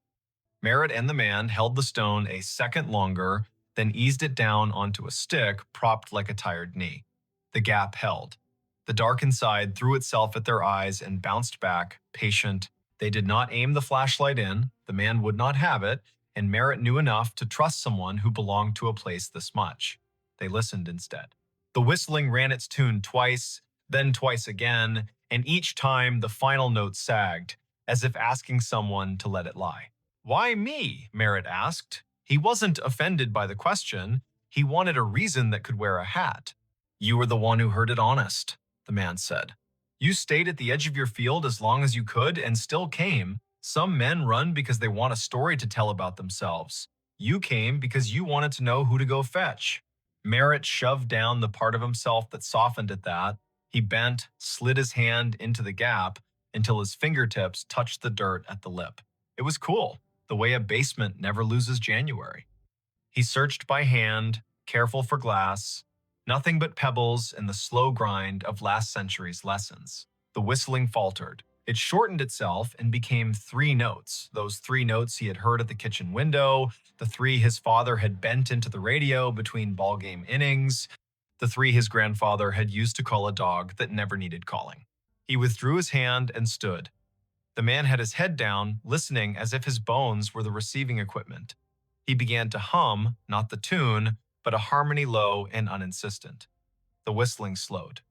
Merritt and the man held the stone a second longer, then eased it down onto a stick propped like a tired knee. The gap held. The dark inside threw itself at their eyes and bounced back, patient. They did not aim the flashlight in, the man would not have it, and Merritt knew enough to trust someone who belonged to a place this much. They listened instead. The whistling ran its tune twice, then twice again, and each time the final note sagged, as if asking someone to let it lie. "Why me?" Merritt asked. He wasn't offended by the question. He wanted a reason that could wear a hat. "You were the one who heard it honest," the man said. "You stayed at the edge of your field as long as you could and still came. Some men run because they want a story to tell about themselves. You came because you wanted to know who to go fetch." Merritt shoved down the part of himself that softened at that. He bent, slid his hand into the gap until his fingertips touched the dirt at the lip. It was cool, the way a basement never loses January. He searched by hand, careful for glass, nothing but pebbles and the slow grind of last century's lessons. The whistling faltered. It shortened itself and became 3 notes, those 3 notes he had heard at the kitchen window, the 3 his father had bent into the radio between ballgame innings, the 3 his grandfather had used to call a dog that never needed calling. He withdrew his hand and stood. The man had his head down, listening as if his bones were the receiving equipment. He began to hum, not the tune, but a harmony low and uninsistent. The whistling slowed.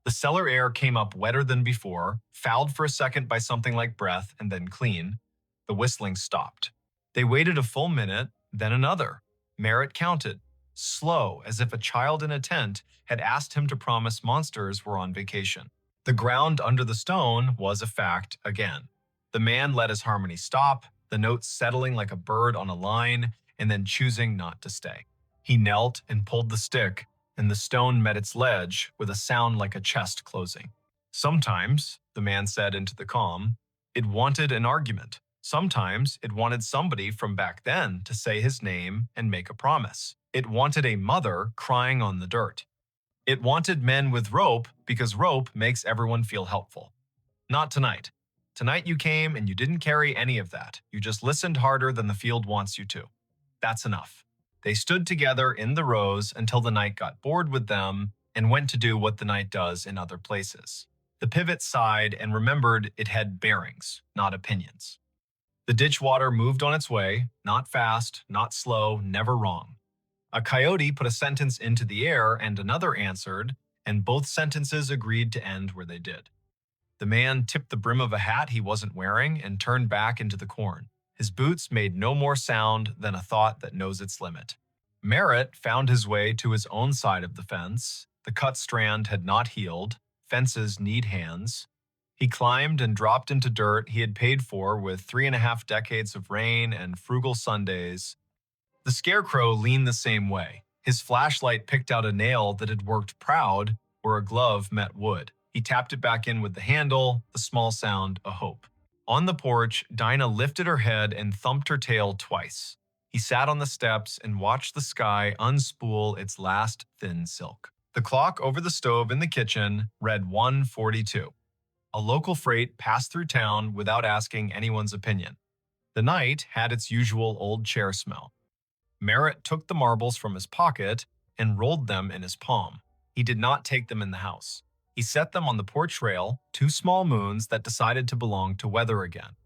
The cellar air came up wetter than before, fouled for a second by something like breath, and then clean. The whistling stopped. They waited a full minute, then another. Merritt counted, slow, as if a child in a tent had asked him to promise monsters were on vacation. The ground under the stone was a fact again. The man let his harmony stop, the notes settling like a bird on a line, and then choosing not to stay. He knelt and pulled the stick, and the stone met its ledge with a sound like a chest closing. "Sometimes," the man said into the calm, "it wanted an argument. Sometimes it wanted somebody from back then to say his name and make a promise. It wanted a mother crying on the dirt. It wanted men with rope because rope makes everyone feel helpful. Not tonight. Tonight you came and you didn't carry any of that. You just listened harder than the field wants you to. That's enough." They stood together in the rows until the night got bored with them and went to do what the night does in other places. The pivot sighed and remembered it had bearings, not opinions. The ditch water moved on its way, not fast, not slow, never wrong. A coyote put a sentence into the air and another answered, and both sentences agreed to end where they did. The man tipped the brim of a hat he wasn't wearing and turned back into the corn. His boots made no more sound than a thought that knows its limit. Merritt found his way to his own side of the fence. The cut strand had not healed. Fences need hands. He climbed and dropped into dirt he had paid for with 3.5 decades of rain and frugal Sundays. The scarecrow leaned the same way. His flashlight picked out a nail that had worked proud where a glove met wood. He tapped it back in with the handle, the small sound a hope. On the porch, Dinah lifted her head and thumped her tail twice. He sat on the steps and watched the sky unspool its last thin silk. The clock over the stove in the kitchen read 1:42. A local freight passed through town without asking anyone's opinion. The night had its usual old chair smell. Merritt took the marbles from his pocket and rolled them in his palm. He did not take them in the house. He set them on the porch rail, 2 small moons that decided to belong to weather again.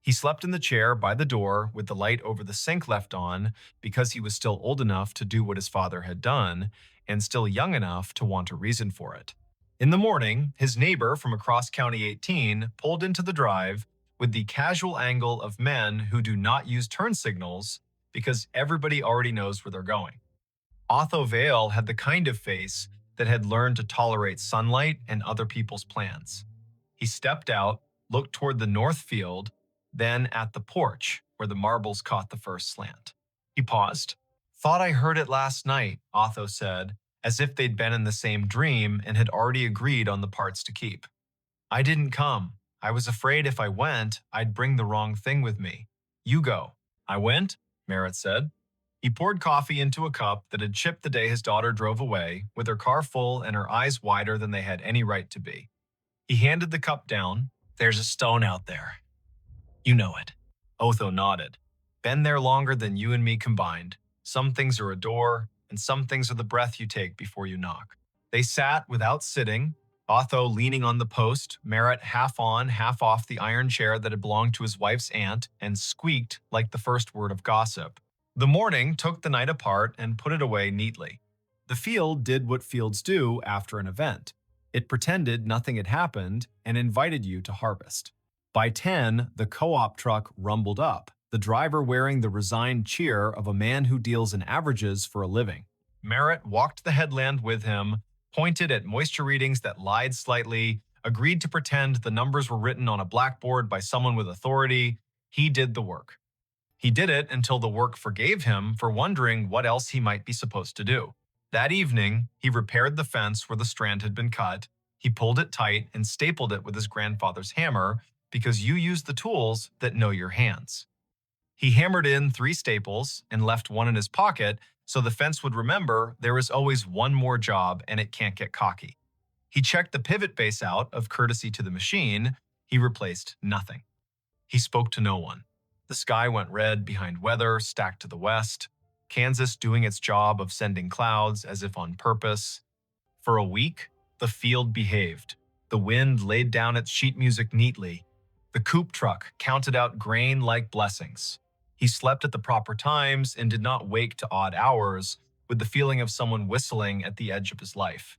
He slept in the chair by the door with the light over the sink left on because he was still old enough to do what his father had done and still young enough to want a reason for it. In the morning, his neighbor from across County 18 pulled into the drive with the casual angle of men who do not use turn signals because everybody already knows where they're going. Otho Vale had the kind of face that had learned to tolerate sunlight and other people's plans. He stepped out, looked toward the north field, then at the porch where the marbles caught the first slant. He paused. "Thought I heard it last night," Otho said, as if they'd been in the same dream and had already agreed on the parts to keep. "I didn't come. I was afraid if I went, I'd bring the wrong thing with me. You go." "I went?" Merritt said. He poured coffee into a cup that had chipped the day his daughter drove away, with her car full and her eyes wider than they had any right to be. He handed the cup down. "There's a stone out there." You know it. Otho nodded. Been there longer than you and me combined. Some things are a door, and some things are the breath you take before you knock. They sat without sitting, Otho leaning on the post, Merritt half on, half off the iron chair that had belonged to his wife's aunt, and squeaked like the first word of gossip. The morning took the night apart and put it away neatly. The field did what fields do after an event. It pretended nothing had happened and invited you to harvest. By 10, the co-op truck rumbled up, the driver wearing the resigned cheer of a man who deals in averages for a living. Merritt walked the headland with him, pointed at moisture readings that lied slightly, agreed to pretend the numbers were written on a blackboard by someone with authority. He did the work. He did it until the work forgave him for wondering what else he might be supposed to do. That evening, he repaired the fence where the strand had been cut. He pulled it tight and stapled it with his grandfather's hammer because you use the tools that know your hands. He hammered in 3 staples and left one in his pocket so the fence would remember there is always one more job and it can't get cocky. He checked the pivot base out of courtesy to the machine. He replaced nothing. He spoke to no one. The sky went red behind weather stacked to the west, Kansas doing its job of sending clouds as if on purpose. For a week, the field behaved. The wind laid down its sheet music neatly. The coupe truck counted out grain like blessings. He slept at the proper times and did not wake to odd hours with the feeling of someone whistling at the edge of his life.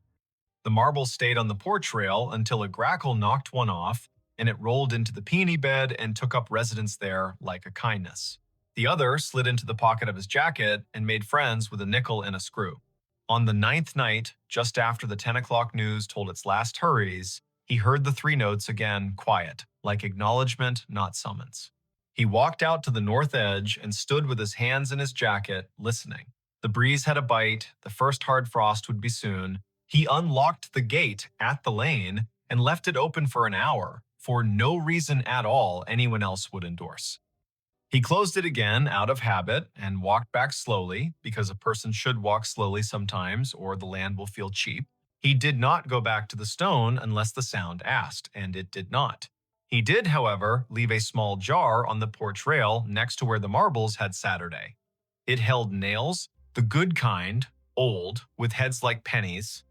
The marbles stayed on the porch rail until a grackle knocked one off and it rolled into the peony bed and took up residence there like a kindness. The other slid into the pocket of his jacket and made friends with a nickel and a screw. On the 9th night, just after the 10 o'clock news told its last hurries, he heard the 3 notes again quiet, like acknowledgement, not summons. He walked out to the north edge and stood with his hands in his jacket, listening. The breeze had a bite, the first hard frost would be soon. He unlocked the gate at the lane and left it open for an hour, for no reason at all anyone else would endorse. He closed it again out of habit and walked back slowly, because a person should walk slowly sometimes or the land will feel cheap. He did not go back to the stone unless the sound asked, and it did not. He did, however, leave a small jar on the porch rail next to where the marbles had Saturday. It held nails, the good kind, old, with heads like pennies.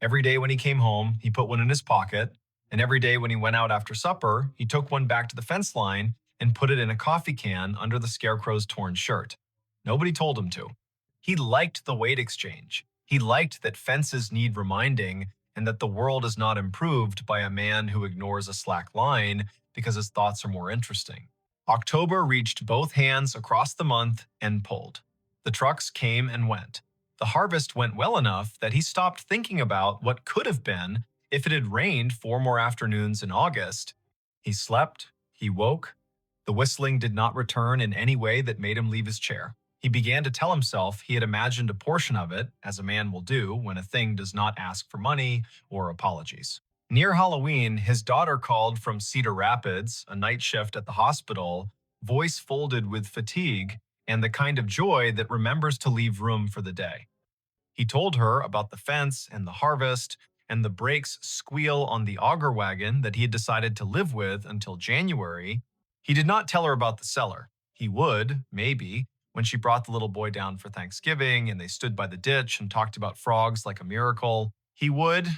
Every day when he came home, he put one in his pocket, and every day when he went out after supper, he took one back to the fence line and put it in a coffee can under the scarecrow's torn shirt. Nobody told him to. He liked the weight exchange. He liked that fences need reminding and that the world is not improved by a man who ignores a slack line because his thoughts are more interesting. October reached both hands across the month and pulled. The trucks came and went. The harvest went well enough that he stopped thinking about what could have been if it had rained 4 more afternoons in August. He slept, he woke. The whistling did not return in any way that made him leave his chair. He began to tell himself he had imagined a portion of it, as a man will do when a thing does not ask for money or apologies. Near Halloween, his daughter called from Cedar Rapids, a night shift at the hospital, voice folded with fatigue and the kind of joy that remembers to leave room for the day. He told her about the fence and the harvest and the brakes squeal on the auger wagon that he had decided to live with until January. He did not tell her about the cellar. He would, maybe, when she brought the little boy down for Thanksgiving and they stood by the ditch and talked about frogs like a miracle. He would,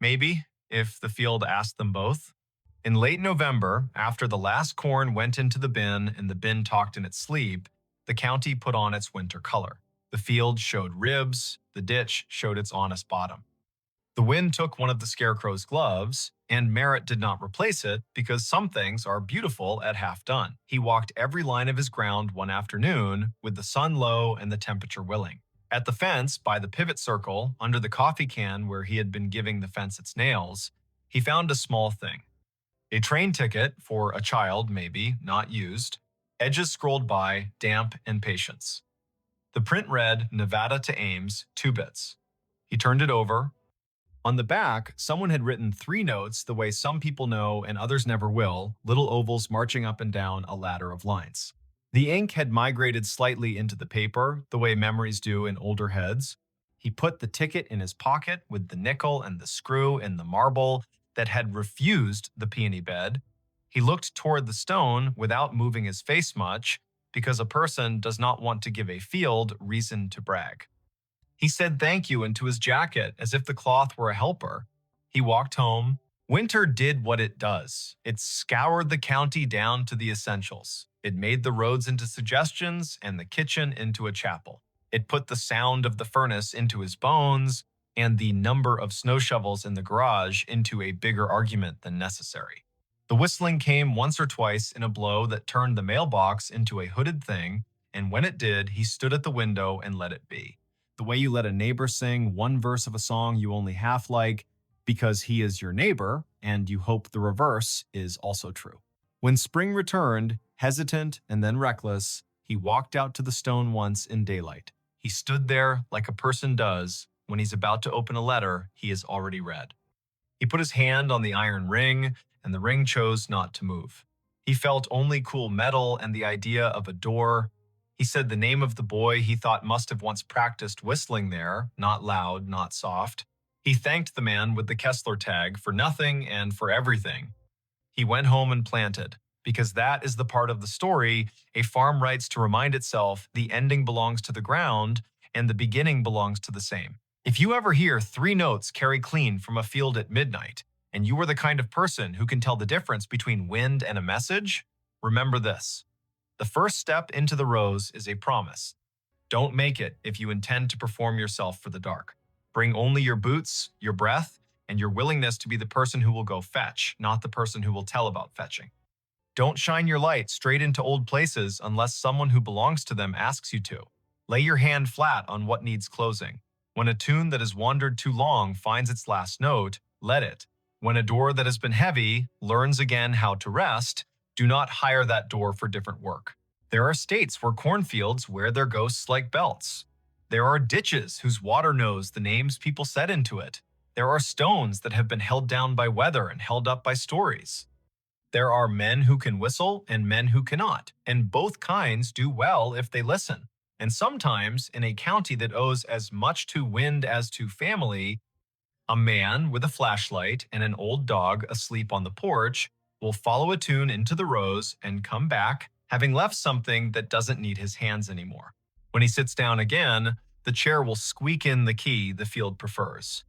maybe, if the field asked them both. In late November, after the last corn went into the bin and the bin talked in its sleep, the county put on its winter color. The field showed ribs, the ditch showed its honest bottom. The wind took one of the scarecrow's gloves, and Merritt did not replace it because some things are beautiful at half done. He walked every line of his ground one afternoon with the sun low and the temperature willing. At the fence, by the pivot circle, under the coffee can where he had been giving the fence its nails, he found a small thing. A train ticket for a child, maybe, not used. Edges scrolled by, damp and patience. The print read, Nevada to Ames, 2 bits. He turned it over. On the back, someone had written 3 notes the way some people know and others never will, little ovals marching up and down a ladder of lines. The ink had migrated slightly into the paper, the way memories do in older heads. He put the ticket in his pocket with the nickel and the screw and the marble that had refused the peony bed. He looked toward the stone without moving his face much, because a person does not want to give a field reason to brag. He said thank you into his jacket as if the cloth were a helper. He walked home. Winter did what it does. It scoured the county down to the essentials. It made the roads into suggestions and the kitchen into a chapel. It put the sound of the furnace into his bones and the number of snow shovels in the garage into a bigger argument than necessary. The whistling came once or twice in a blow that turned the mailbox into a hooded thing, and when it did, he stood at the window and let it be. The way you let a neighbor sing one verse of a song you only half like because he is your neighbor, and you hope the reverse is also true. When spring returned, hesitant and then reckless, he walked out to the stone once in daylight. He stood there like a person does when he's about to open a letter he has already read. He put his hand on the iron ring, and the ring chose not to move. He felt only cool metal and the idea of a door. He said the name of the boy he thought must have once practiced whistling there, not loud, not soft. He thanked the man with the Kessler tag for nothing and for everything. He went home and planted, because that is the part of the story a farm writes to remind itself the ending belongs to the ground and the beginning belongs to the same. If you ever hear 3 notes carry clean from a field at midnight, and you are the kind of person who can tell the difference between wind and a message, remember this. The first step into the rose is a promise. Don't make it if you intend to perform yourself for the dark. Bring only your boots, your breath, and your willingness to be the person who will go fetch, not the person who will tell about fetching. Don't shine your light straight into old places unless someone who belongs to them asks you to. Lay your hand flat on what needs closing. When a tune that has wandered too long finds its last note, let it. When a door that has been heavy learns again how to rest, do not hire that door for different work. There are states where cornfields wear their ghosts like belts. There are ditches whose water knows the names people set into it. There are stones that have been held down by weather and held up by stories. There are men who can whistle and men who cannot, and both kinds do well if they listen. And sometimes, in a county that owes as much to wind as to family, a man with a flashlight and an old dog asleep on the porch will follow a tune into the rose and come back, having left something that doesn't need his hands anymore. When he sits down again, the chair will squeak in the key the field prefers.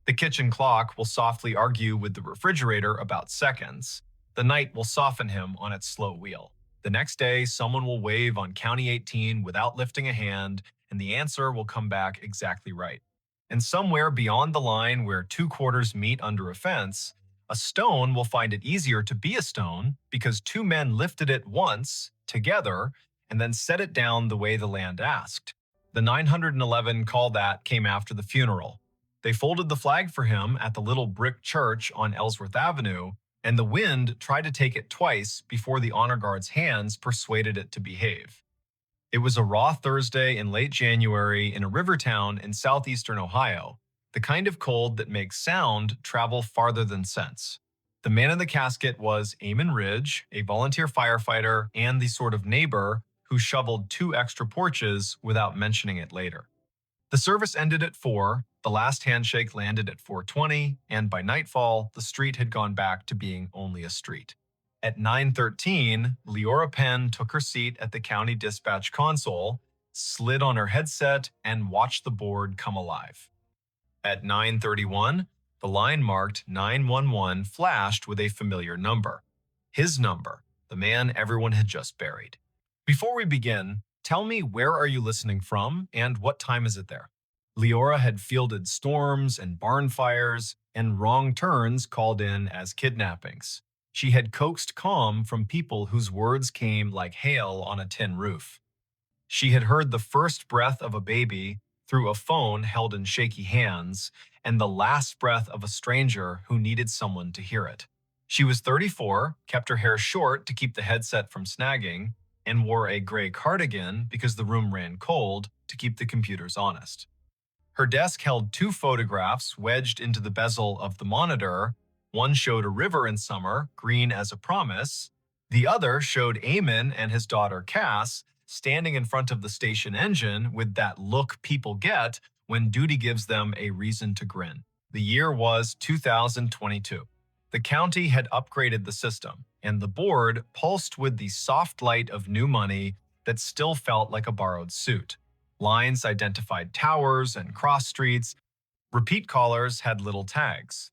The kitchen clock will softly argue with the refrigerator about seconds. The night will soften him on its slow wheel. The next day, someone will wave on County 18 without lifting a hand, and the answer will come back exactly right. And somewhere beyond the line where 2 quarters meet under a fence, a stone will find it easier to be a stone because 2 men lifted it once, together, and then set it down the way the land asked. The 911 call that came after the funeral. They folded the flag for him at the little brick church on Ellsworth Avenue, and the wind tried to take it twice before the honor guard's hands persuaded it to behave. It was a raw Thursday in late January in a river town in southeastern Ohio, the kind of cold that makes sound travel farther than sense. The man in the casket was Eamon Ridge, a volunteer firefighter and the sort of neighbor who shoveled 2 extra porches without mentioning it later. The service ended at 4, the last handshake landed at 4:20, and by nightfall, the street had gone back to being only a street. At 9:13, Leora Penn took her seat at the county dispatch console, slid on her headset, and watched the board come alive. At 9:31, the line marked 911 flashed with a familiar number. His number, the man everyone had just buried. Before we begin, tell me, where are you listening from and what time is it there? Leora had fielded storms and barn fires, and wrong turns called in as kidnappings. She had coaxed calm from people whose words came like hail on a tin roof. She had heard the first breath of a baby through a phone held in shaky hands, and the last breath of a stranger who needed someone to hear it. She was 34, kept her hair short to keep the headset from snagging, and wore a gray cardigan because the room ran cold to keep the computers honest. Her desk held 2 photographs wedged into the bezel of the monitor. One showed a river in summer, green as a promise. The other showed Eamon and his daughter Cass standing in front of the station engine with that look people get when duty gives them a reason to grin. The year was 2022. The county had upgraded the system. and the board pulsed with the soft light of new money that still felt like a borrowed suit. Lines identified towers and cross streets. Repeat callers had little tags.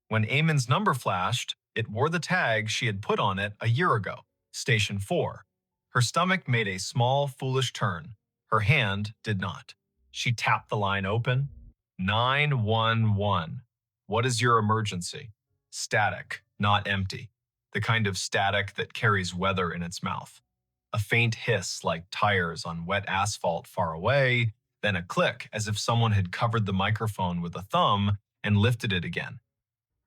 When Eamon's number flashed, it wore the tag she had put on it a year ago, Station 4. Her stomach made a small, foolish turn. Her hand did not. She tapped the line open. 911. What is your emergency? Static, not empty. The kind of static that carries weather in its mouth. A faint hiss like tires on wet asphalt far away, then a click as if someone had covered the microphone with a thumb and lifted it again.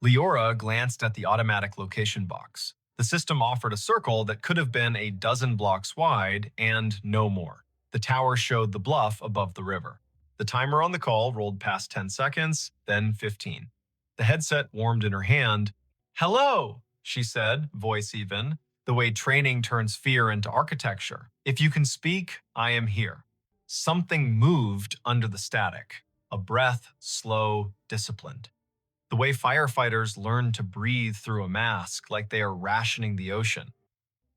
Leora glanced at the automatic location box. The system offered a circle that could have been a dozen blocks wide and no more. The tower showed the bluff above the river. The timer on the call rolled past 10 seconds, then 15. The headset warmed in her hand. "Hello," she said, voice even, the way training turns fear into architecture. "If you can speak, I am here." Something moved under the static. A breath, slow, disciplined. The way firefighters learn to breathe through a mask like they are rationing the ocean.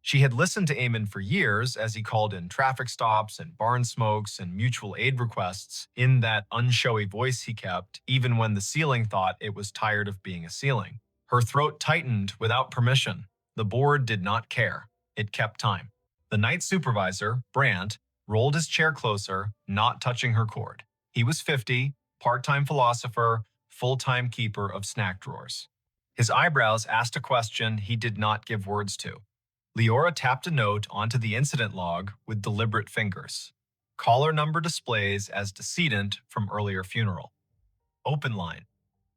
She had listened to Eamon for years as he called in traffic stops and barn smokes and mutual aid requests in that unshowy voice he kept, even when the ceiling thought it was tired of being a ceiling. Her throat tightened without permission. The board did not care. It kept time. The night supervisor, Brandt, rolled his chair closer, not touching her cord. He was 50, part-time philosopher, full-time keeper of snack drawers. His eyebrows asked a question he did not give words to. Leora tapped a note onto the incident log with deliberate fingers. Caller number displays as decedent from earlier funeral. Open line.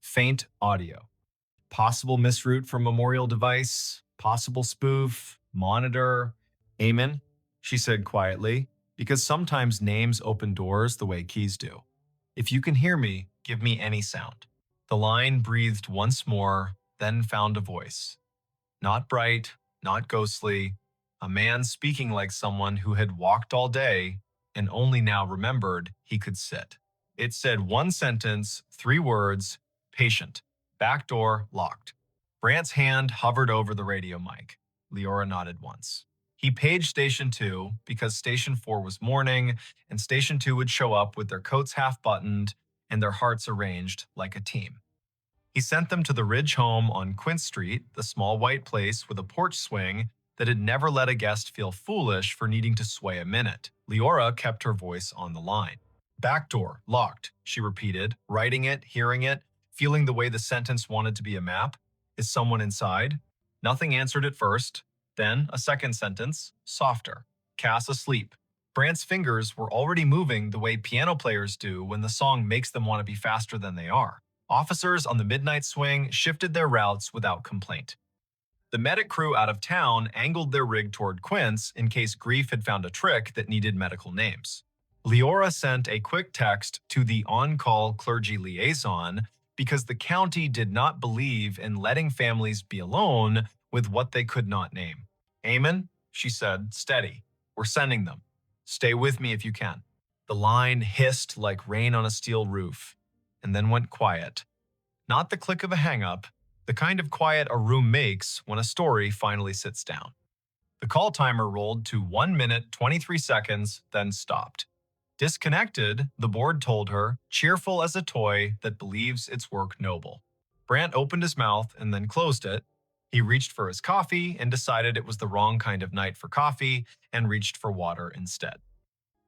Faint audio. Possible misroute for memorial device. Possible spoof. Monitor. Eamon, she said quietly, because sometimes names open doors the way keys do. If you can hear me, give me any sound. The line breathed once more, then found a voice. Not bright, not ghostly, a man speaking like someone who had walked all day and only now remembered he could sit. It said one sentence, 3 words, patient, back door locked. Brandt's hand hovered over the radio mic. Leora nodded once. He paged Station 2 because Station 4 was morning and Station 2 would show up with their coats half buttoned and their hearts arranged like a team. He sent them to the Ridge home on Quince Street, the small white place with a porch swing that had never let a guest feel foolish for needing to sway a minute. Leora kept her voice on the line. Back door, locked, she repeated, writing it, hearing it, feeling the way the sentence wanted to be a map. Is someone inside? Nothing answered at first. Then a second sentence, softer. Cass asleep. Brandt's fingers were already moving the way piano players do when the song makes them want to be faster than they are. Officers on the midnight swing shifted their routes without complaint. The medic crew out of town angled their rig toward Quince in case Grief had found a trick that needed medical names. Leora sent a quick text to the on-call clergy liaison because the county did not believe in letting families be alone with what they could not name. "Eamon," she said, steady. "We're sending them. Stay with me if you can." The line hissed like rain on a steel roof, and then went quiet. Not the click of a hang-up, the kind of quiet a room makes when a story finally sits down. The call timer rolled to 1 minute, 23 seconds, then stopped. Disconnected, the board told her, cheerful as a toy that believes its work noble. Brandt opened his mouth and then closed it. He reached for his coffee and decided it was the wrong kind of night for coffee and reached for water instead.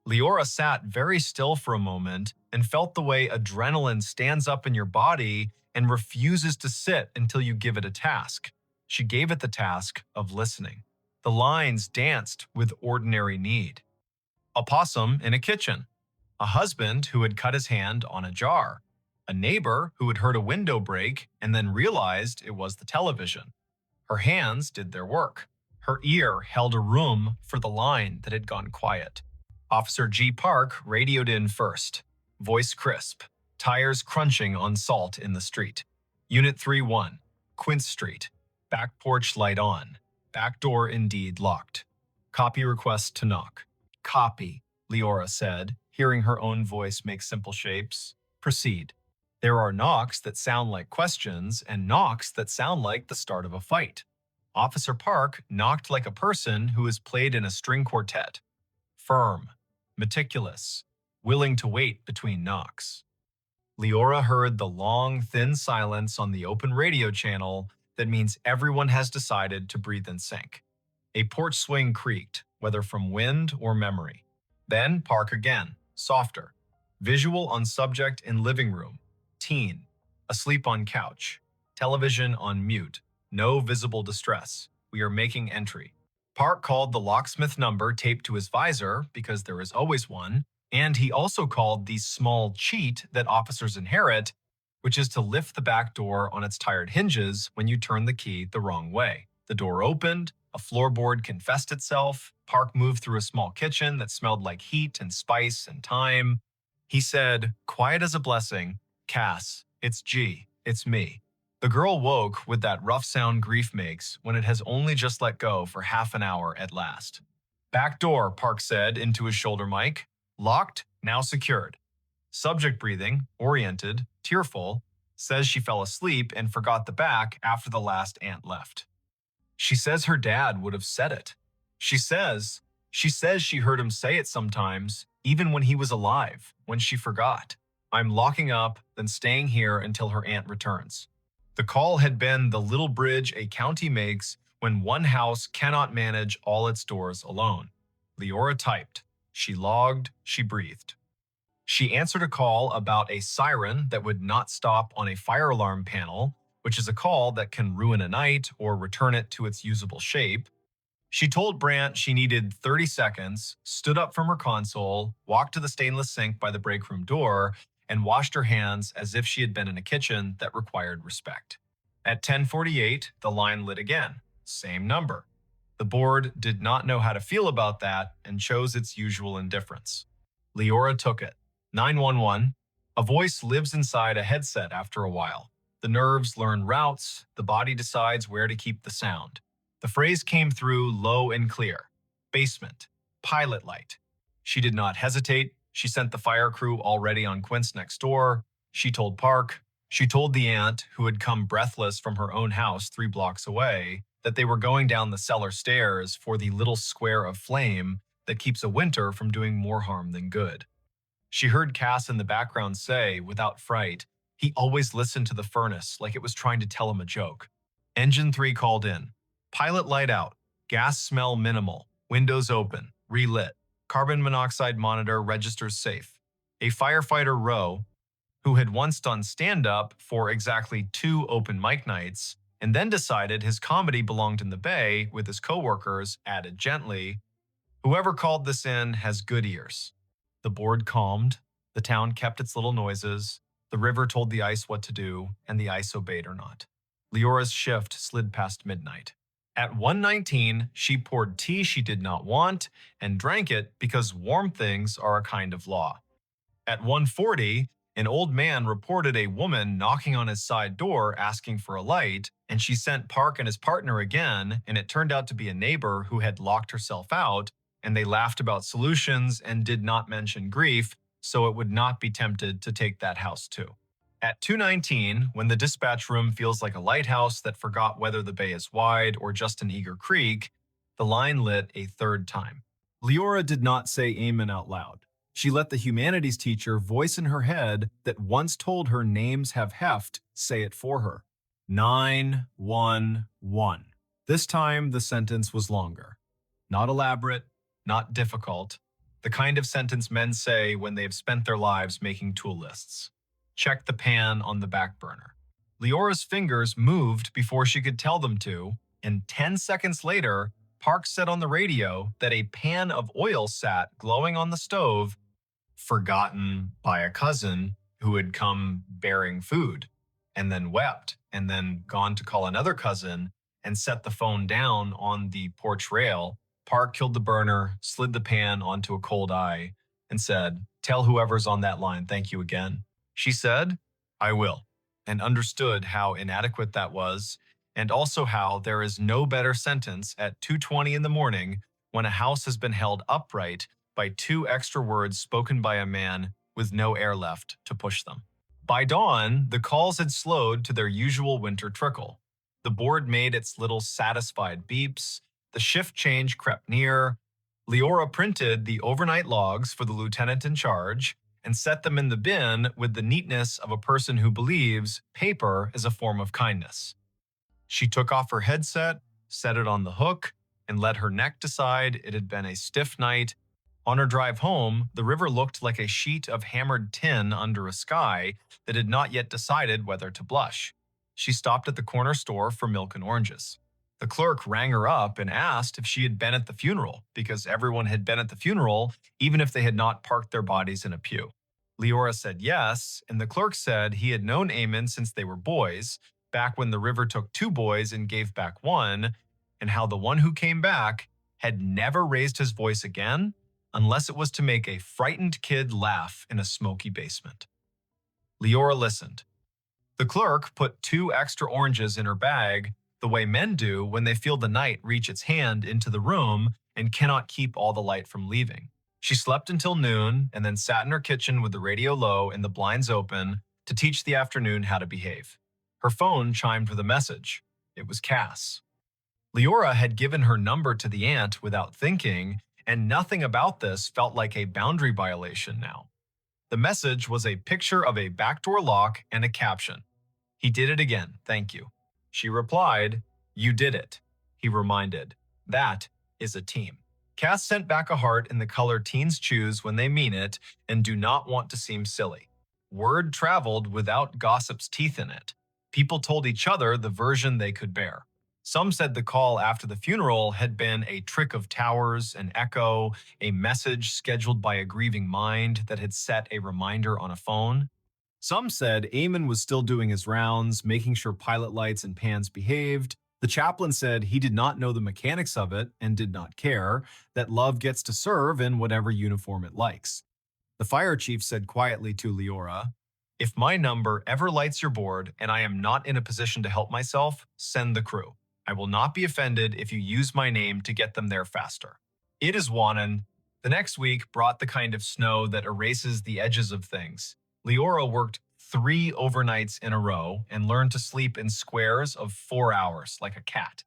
Leora sat very still for a moment and felt the way adrenaline stands up in your body and refuses to sit until you give it a task. She gave it the task of listening. The lines danced with ordinary need. A possum in a kitchen. A husband who had cut his hand on a jar. A neighbor who had heard a window break and then realized it was the television. Her hands did their work. Her ear held a room for the line that had gone quiet. Officer G. Park radioed in first. Voice crisp. Tires crunching on salt in the street. Unit 3-1. Quince Street. Back porch light on. Back door indeed locked. Copy request to knock. Copy, Leora said, hearing her own voice make simple shapes. Proceed. There are knocks that sound like questions and knocks that sound like the start of a fight. Officer Park knocked like a person who is played in a string quartet. Firm, meticulous, willing to wait between knocks. Leora heard the long, thin silence on the open radio channel that means everyone has decided to breathe in sync. A porch swing creaked, whether from wind or memory. Then Park again, softer. Visual on subject in living room. Teen. Asleep on couch. Television on mute. No visible distress. We are making entry. Park called the locksmith number taped to his visor, because there is always one, and he also called the small cheat that officers inherit, which is to lift the back door on its tired hinges when you turn the key the wrong way. The door opened, a floorboard confessed itself. Park moved through a small kitchen that smelled like heat and spice and thyme. He said, quiet as a blessing, Cass, it's G, it's me. The girl woke with that rough sound grief makes when it has only just let go for half an hour at last. Back door, Park said into his shoulder mic. Locked, now secured. Subject breathing, oriented, tearful, says she fell asleep and forgot the back after the last aunt left. She says her dad would have said it. She says she heard him say it sometimes, even when he was alive, when she forgot. I'm locking up, then staying here until her aunt returns. The call had been the little bridge a county makes when one house cannot manage all its doors alone. Leora typed. She logged, she breathed. She answered a call about a siren that would not stop on a fire alarm panel, which is a call that can ruin a night or return it to its usable shape. She told Brant she needed 30 seconds, stood up from her console, walked to the stainless sink by the break room door, and washed her hands as if she had been in a kitchen that required respect. At 10:48, the line lit again. Same number. The board did not know how to feel about that and chose its usual indifference. Leora took it. 911. A voice lives inside a headset after a while. The nerves learn routes, the body decides where to keep the sound. The phrase came through low and clear. Basement. Pilot light. She did not hesitate. She sent the fire crew already on Quince next door. She told Park. She told the aunt, who had come breathless from her own house 3 blocks away, that they were going down the cellar stairs for the little square of flame that keeps a winter from doing more harm than good. She heard Cass in the background say, without fright, he always listened to the furnace like it was trying to tell him a joke. Engine 3 called in. Pilot light out. Gas smell minimal. Windows open. Relit. Carbon monoxide monitor registers safe. A firefighter Rowe, who had once done stand-up for exactly 2 open mic nights, and then decided his comedy belonged in the bay with his coworkers, added gently, whoever called this in has good ears. The board calmed. The town kept its little noises. The river told the ice what to do, and the ice obeyed or not. Leora's shift slid past midnight. At 1:19, she poured tea she did not want and drank it because warm things are a kind of law. At 1:40, an old man reported a woman knocking on his side door asking for a light, and she sent Park and his partner again, and it turned out to be a neighbor who had locked herself out, and they laughed about solutions and did not mention grief, so it would not be tempted to take that house too. At 2:19, when the dispatch room feels like a lighthouse that forgot whether the bay is wide or just an eager creek, the line lit a 3rd time. Leora did not say amen out loud. She let the humanities teacher voice in her head that once told her names have heft say it for her. 911. This time, the sentence was longer. Not elaborate, not difficult. The kind of sentence men say when they've spent their lives making tool lists. Check the pan on the back burner. Leora's fingers moved before she could tell them to, and 10 seconds later, Park said on the radio that a pan of oil sat glowing on the stove, forgotten by a cousin who had come bearing food, and then wept, and then gone to call another cousin and set the phone down on the porch rail. Park killed the burner, slid the pan onto a cold eye, and said, "Tell whoever's on that line thank you again." She said, "I will," and understood how inadequate that was, and also how there is no better sentence at 2:20 in the morning when a house has been held upright by 2 extra words spoken by a man with no air left to push them. By dawn, the calls had slowed to their usual winter trickle. The board made its little satisfied beeps. The shift change crept near. Leora printed the overnight logs for the lieutenant in charge and set them in the bin with the neatness of a person who believes paper is a form of kindness. She took off her headset, set it on the hook, and let her neck decide it had been a stiff night. On her drive home, the river looked like a sheet of hammered tin under a sky that had not yet decided whether to blush. She stopped at the corner store for milk and oranges. The clerk rang her up and asked if she had been at the funeral, because everyone had been at the funeral, even if they had not parked their bodies in a pew. Leora said yes, and the clerk said he had known Eamon since they were boys, back when the river took two boys and gave back one, and how the one who came back had never raised his voice again unless it was to make a frightened kid laugh in a smoky basement. Leora listened. The clerk put 2 extra oranges in her bag, the way men do when they feel the night reach its hand into the room and cannot keep all the light from leaving. She slept until noon and then sat in her kitchen with the radio low and the blinds open to teach the afternoon how to behave. Her phone chimed with a message. It was Cass. Leora had given her number to the aunt without thinking, and nothing about this felt like a boundary violation now. The message was a picture of a backdoor lock and a caption. He did it again, thank you. She replied, you did it. He reminded, that is a team. Cass sent back a heart in the color teens choose when they mean it and do not want to seem silly. Word traveled without gossip's teeth in it. People told each other the version they could bear. Some said the call after the funeral had been a trick of towers, an echo, a message scheduled by a grieving mind that had set a reminder on a phone. Some said Eamon was still doing his rounds, making sure pilot lights and pans behaved. The chaplain said he did not know the mechanics of it and did not care, that love gets to serve in whatever uniform it likes. The fire chief said quietly to Leora, if my number ever lights your board and I am not in a position to help myself, send the crew. I will not be offended if you use my name to get them there faster. It is Wannon. The next week brought the kind of snow that erases the edges of things. Leora worked 3 overnights in a row and learned to sleep in squares of 4 hours like a cat.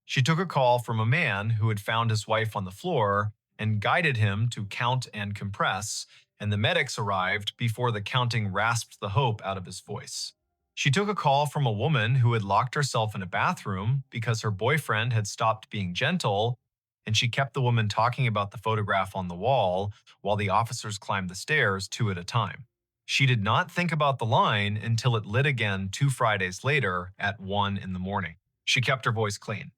She took a call from a man who had found his wife on the floor and guided him to count and compress, and the medics arrived before the counting rasped the hope out of his voice. She took a call from a woman who had locked herself in a bathroom because her boyfriend had stopped being gentle, and she kept the woman talking about the photograph on the wall while the officers climbed the stairs 2 at a time. She did not think about the line until it lit again 2 Fridays later at 1 in the morning. She kept her voice clean.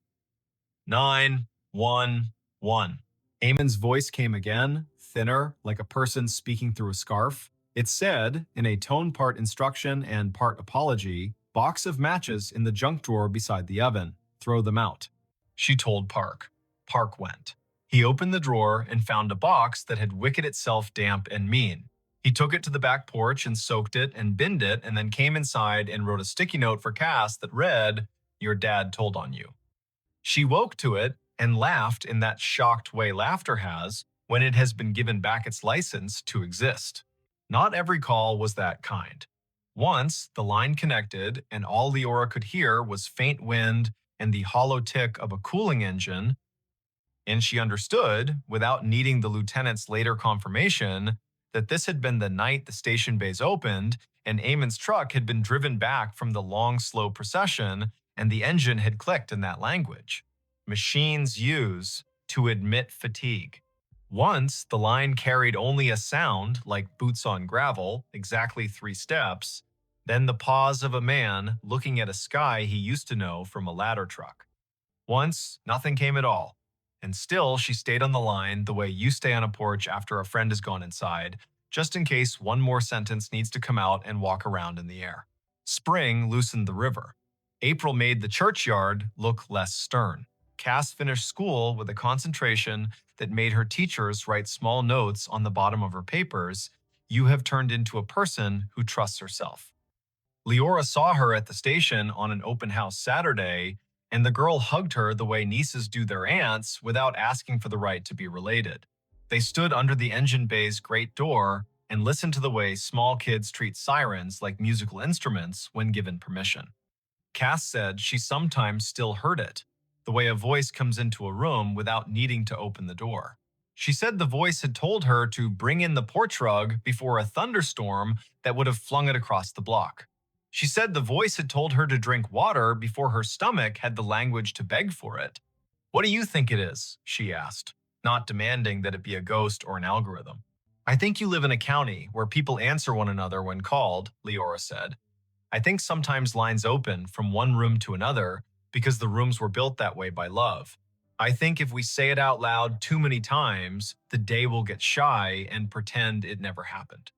911. Eamon's voice came again, thinner, like a person speaking through a scarf. It said, in a tone part instruction and part apology, box of matches in the junk drawer beside the oven. Throw them out. She told Park. Park went. He opened the drawer and found a box that had wicked itself damp and mean. He took it to the back porch and soaked it and binned it and then came inside and wrote a sticky note for Cass that read, your dad told on you. She woke to it and laughed in that shocked way laughter has when it has been given back its license to exist. Not every call was that kind. Once, the line connected, and all Leora could hear was faint wind and the hollow tick of a cooling engine, and she understood, without needing the lieutenant's later confirmation, that this had been the night the station bays opened, and Eamon's truck had been driven back from the long, slow procession, and the engine had clicked in that language. Machines use to admit fatigue. Once, the line carried only a sound, like boots on gravel, exactly 3 steps, then the pause of a man looking at a sky he used to know from a ladder truck. Once, nothing came at all, and still she stayed on the line the way you stay on a porch after a friend has gone inside, just in case one more sentence needs to come out and walk around in the air. Spring loosened the river. April made the churchyard look less stern. Cass finished school with a concentration that made her teachers write small notes on the bottom of her papers. You have turned into a person who trusts herself. Leora saw her at the station on an open house Saturday, and the girl hugged her the way nieces do their aunts without asking for the right to be related. They stood under the engine bay's great door and listened to the way small kids treat sirens like musical instruments when given permission. Cass said she sometimes still heard it, the way a voice comes into a room without needing to open the door. She said the voice had told her to bring in the porch rug before a thunderstorm that would have flung it across the block. She said the voice had told her to drink water before her stomach had the language to beg for it. "What do you think it is?" she asked, not demanding that it be a ghost or an algorithm. "I think you live in a county where people answer one another when called," Leora said. "I think sometimes lines open from one room to another because the rooms were built that way by love. I think if we say it out loud too many times, the day will get shy and pretend it never happened.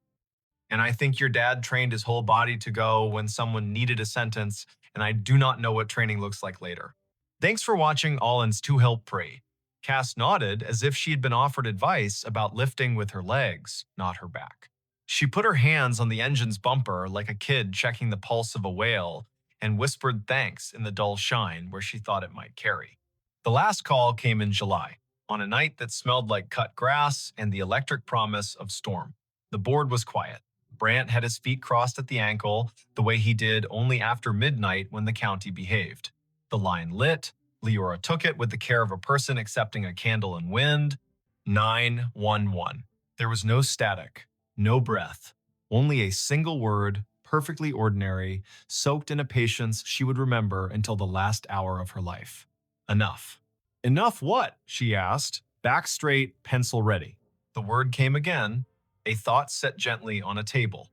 And I think your dad trained his whole body to go when someone needed a sentence, and I do not know what training looks like later." Thanks for watching Allen's To Help Pray. Cass nodded as if she had been offered advice about lifting with her legs, not her back. She put her hands on the engine's bumper like a kid checking the pulse of a whale and whispered thanks in the dull shine where she thought it might carry. The last call came in July, on a night that smelled like cut grass and the electric promise of storm. The board was quiet. Brant had his feet crossed at the ankle, the way he did only after midnight when the county behaved. The line lit. Leora took it with the care of a person accepting a candle in wind. 911. There was no static, no breath, only a single word, perfectly ordinary, soaked in a patience she would remember until the last hour of her life. Enough. "Enough what?" she asked. Back straight, pencil ready. The word came again, a thought set gently on a table.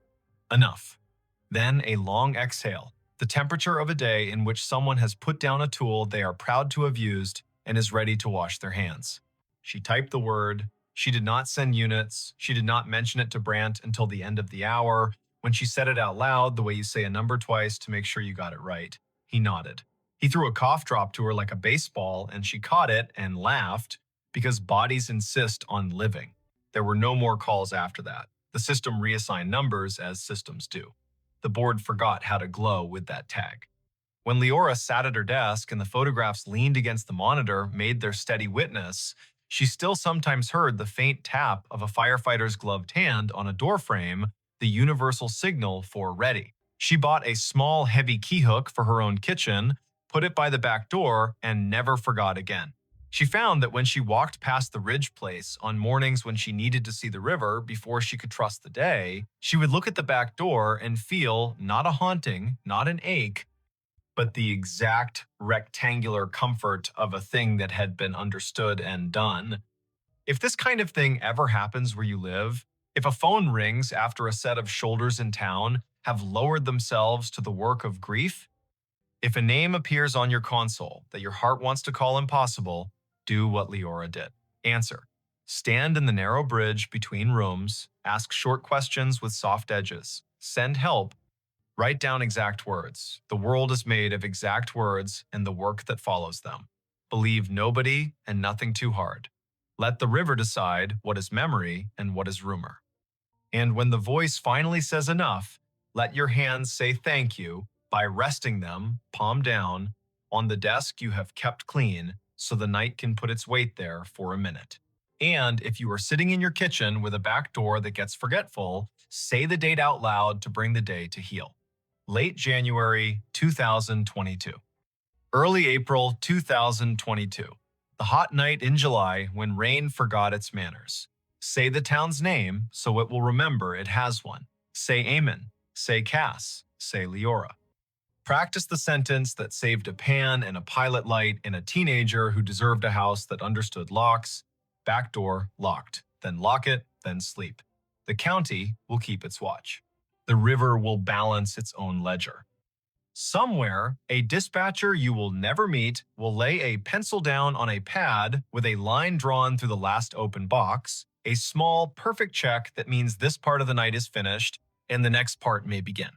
Enough. Then a long exhale, the temperature of a day in which someone has put down a tool they are proud to have used and is ready to wash their hands. She typed the word. She did not send units. She did not mention it to Brant until the end of the hour, when she said it out loud the way you say a number twice to make sure you got it right. He nodded. He threw a cough drop to her like a baseball, and she caught it and laughed because bodies insist on living. There were no more calls after that. The system reassigned numbers as systems do. The board forgot how to glow with that tag. When Leora sat at her desk and the photographs leaned against the monitor made their steady witness, she still sometimes heard the faint tap of a firefighter's gloved hand on a doorframe, the universal signal for ready. She bought a small, heavy key hook for her own kitchen, put it by the back door, and never forgot again. She found that when she walked past the Ridge place on mornings when she needed to see the river before she could trust the day, she would look at the back door and feel not a haunting, not an ache, but the exact rectangular comfort of a thing that had been understood and done. If this kind of thing ever happens where you live, if a phone rings after a set of shoulders in town have lowered themselves to the work of grief, if a name appears on your console that your heart wants to call impossible, do what Leora did. Answer. Stand in the narrow bridge between rooms, ask short questions with soft edges, send help, write down exact words. The world is made of exact words and the work that follows them. Believe nobody and nothing too hard. Let the river decide what is memory and what is rumor. And when the voice finally says enough, let your hands say thank you by resting them, palm down, on the desk you have kept clean so the night can put its weight there for a minute. And if you are sitting in your kitchen with a back door that gets forgetful, say the date out loud to bring the day to heal. Late January 2022. Early April 2022. The hot night in July when rain forgot its manners. Say the town's name so it will remember it has one. Say Amen. Say Cass. Say Leora. Practice the sentence that saved a pan and a pilot light in a teenager who deserved a house that understood locks. Back door locked. Then lock it, then sleep. The county will keep its watch. The river will balance its own ledger. Somewhere, a dispatcher you will never meet will lay a pencil down on a pad with a line drawn through the last open box, a small, perfect check that means this part of the night is finished and the next part may begin.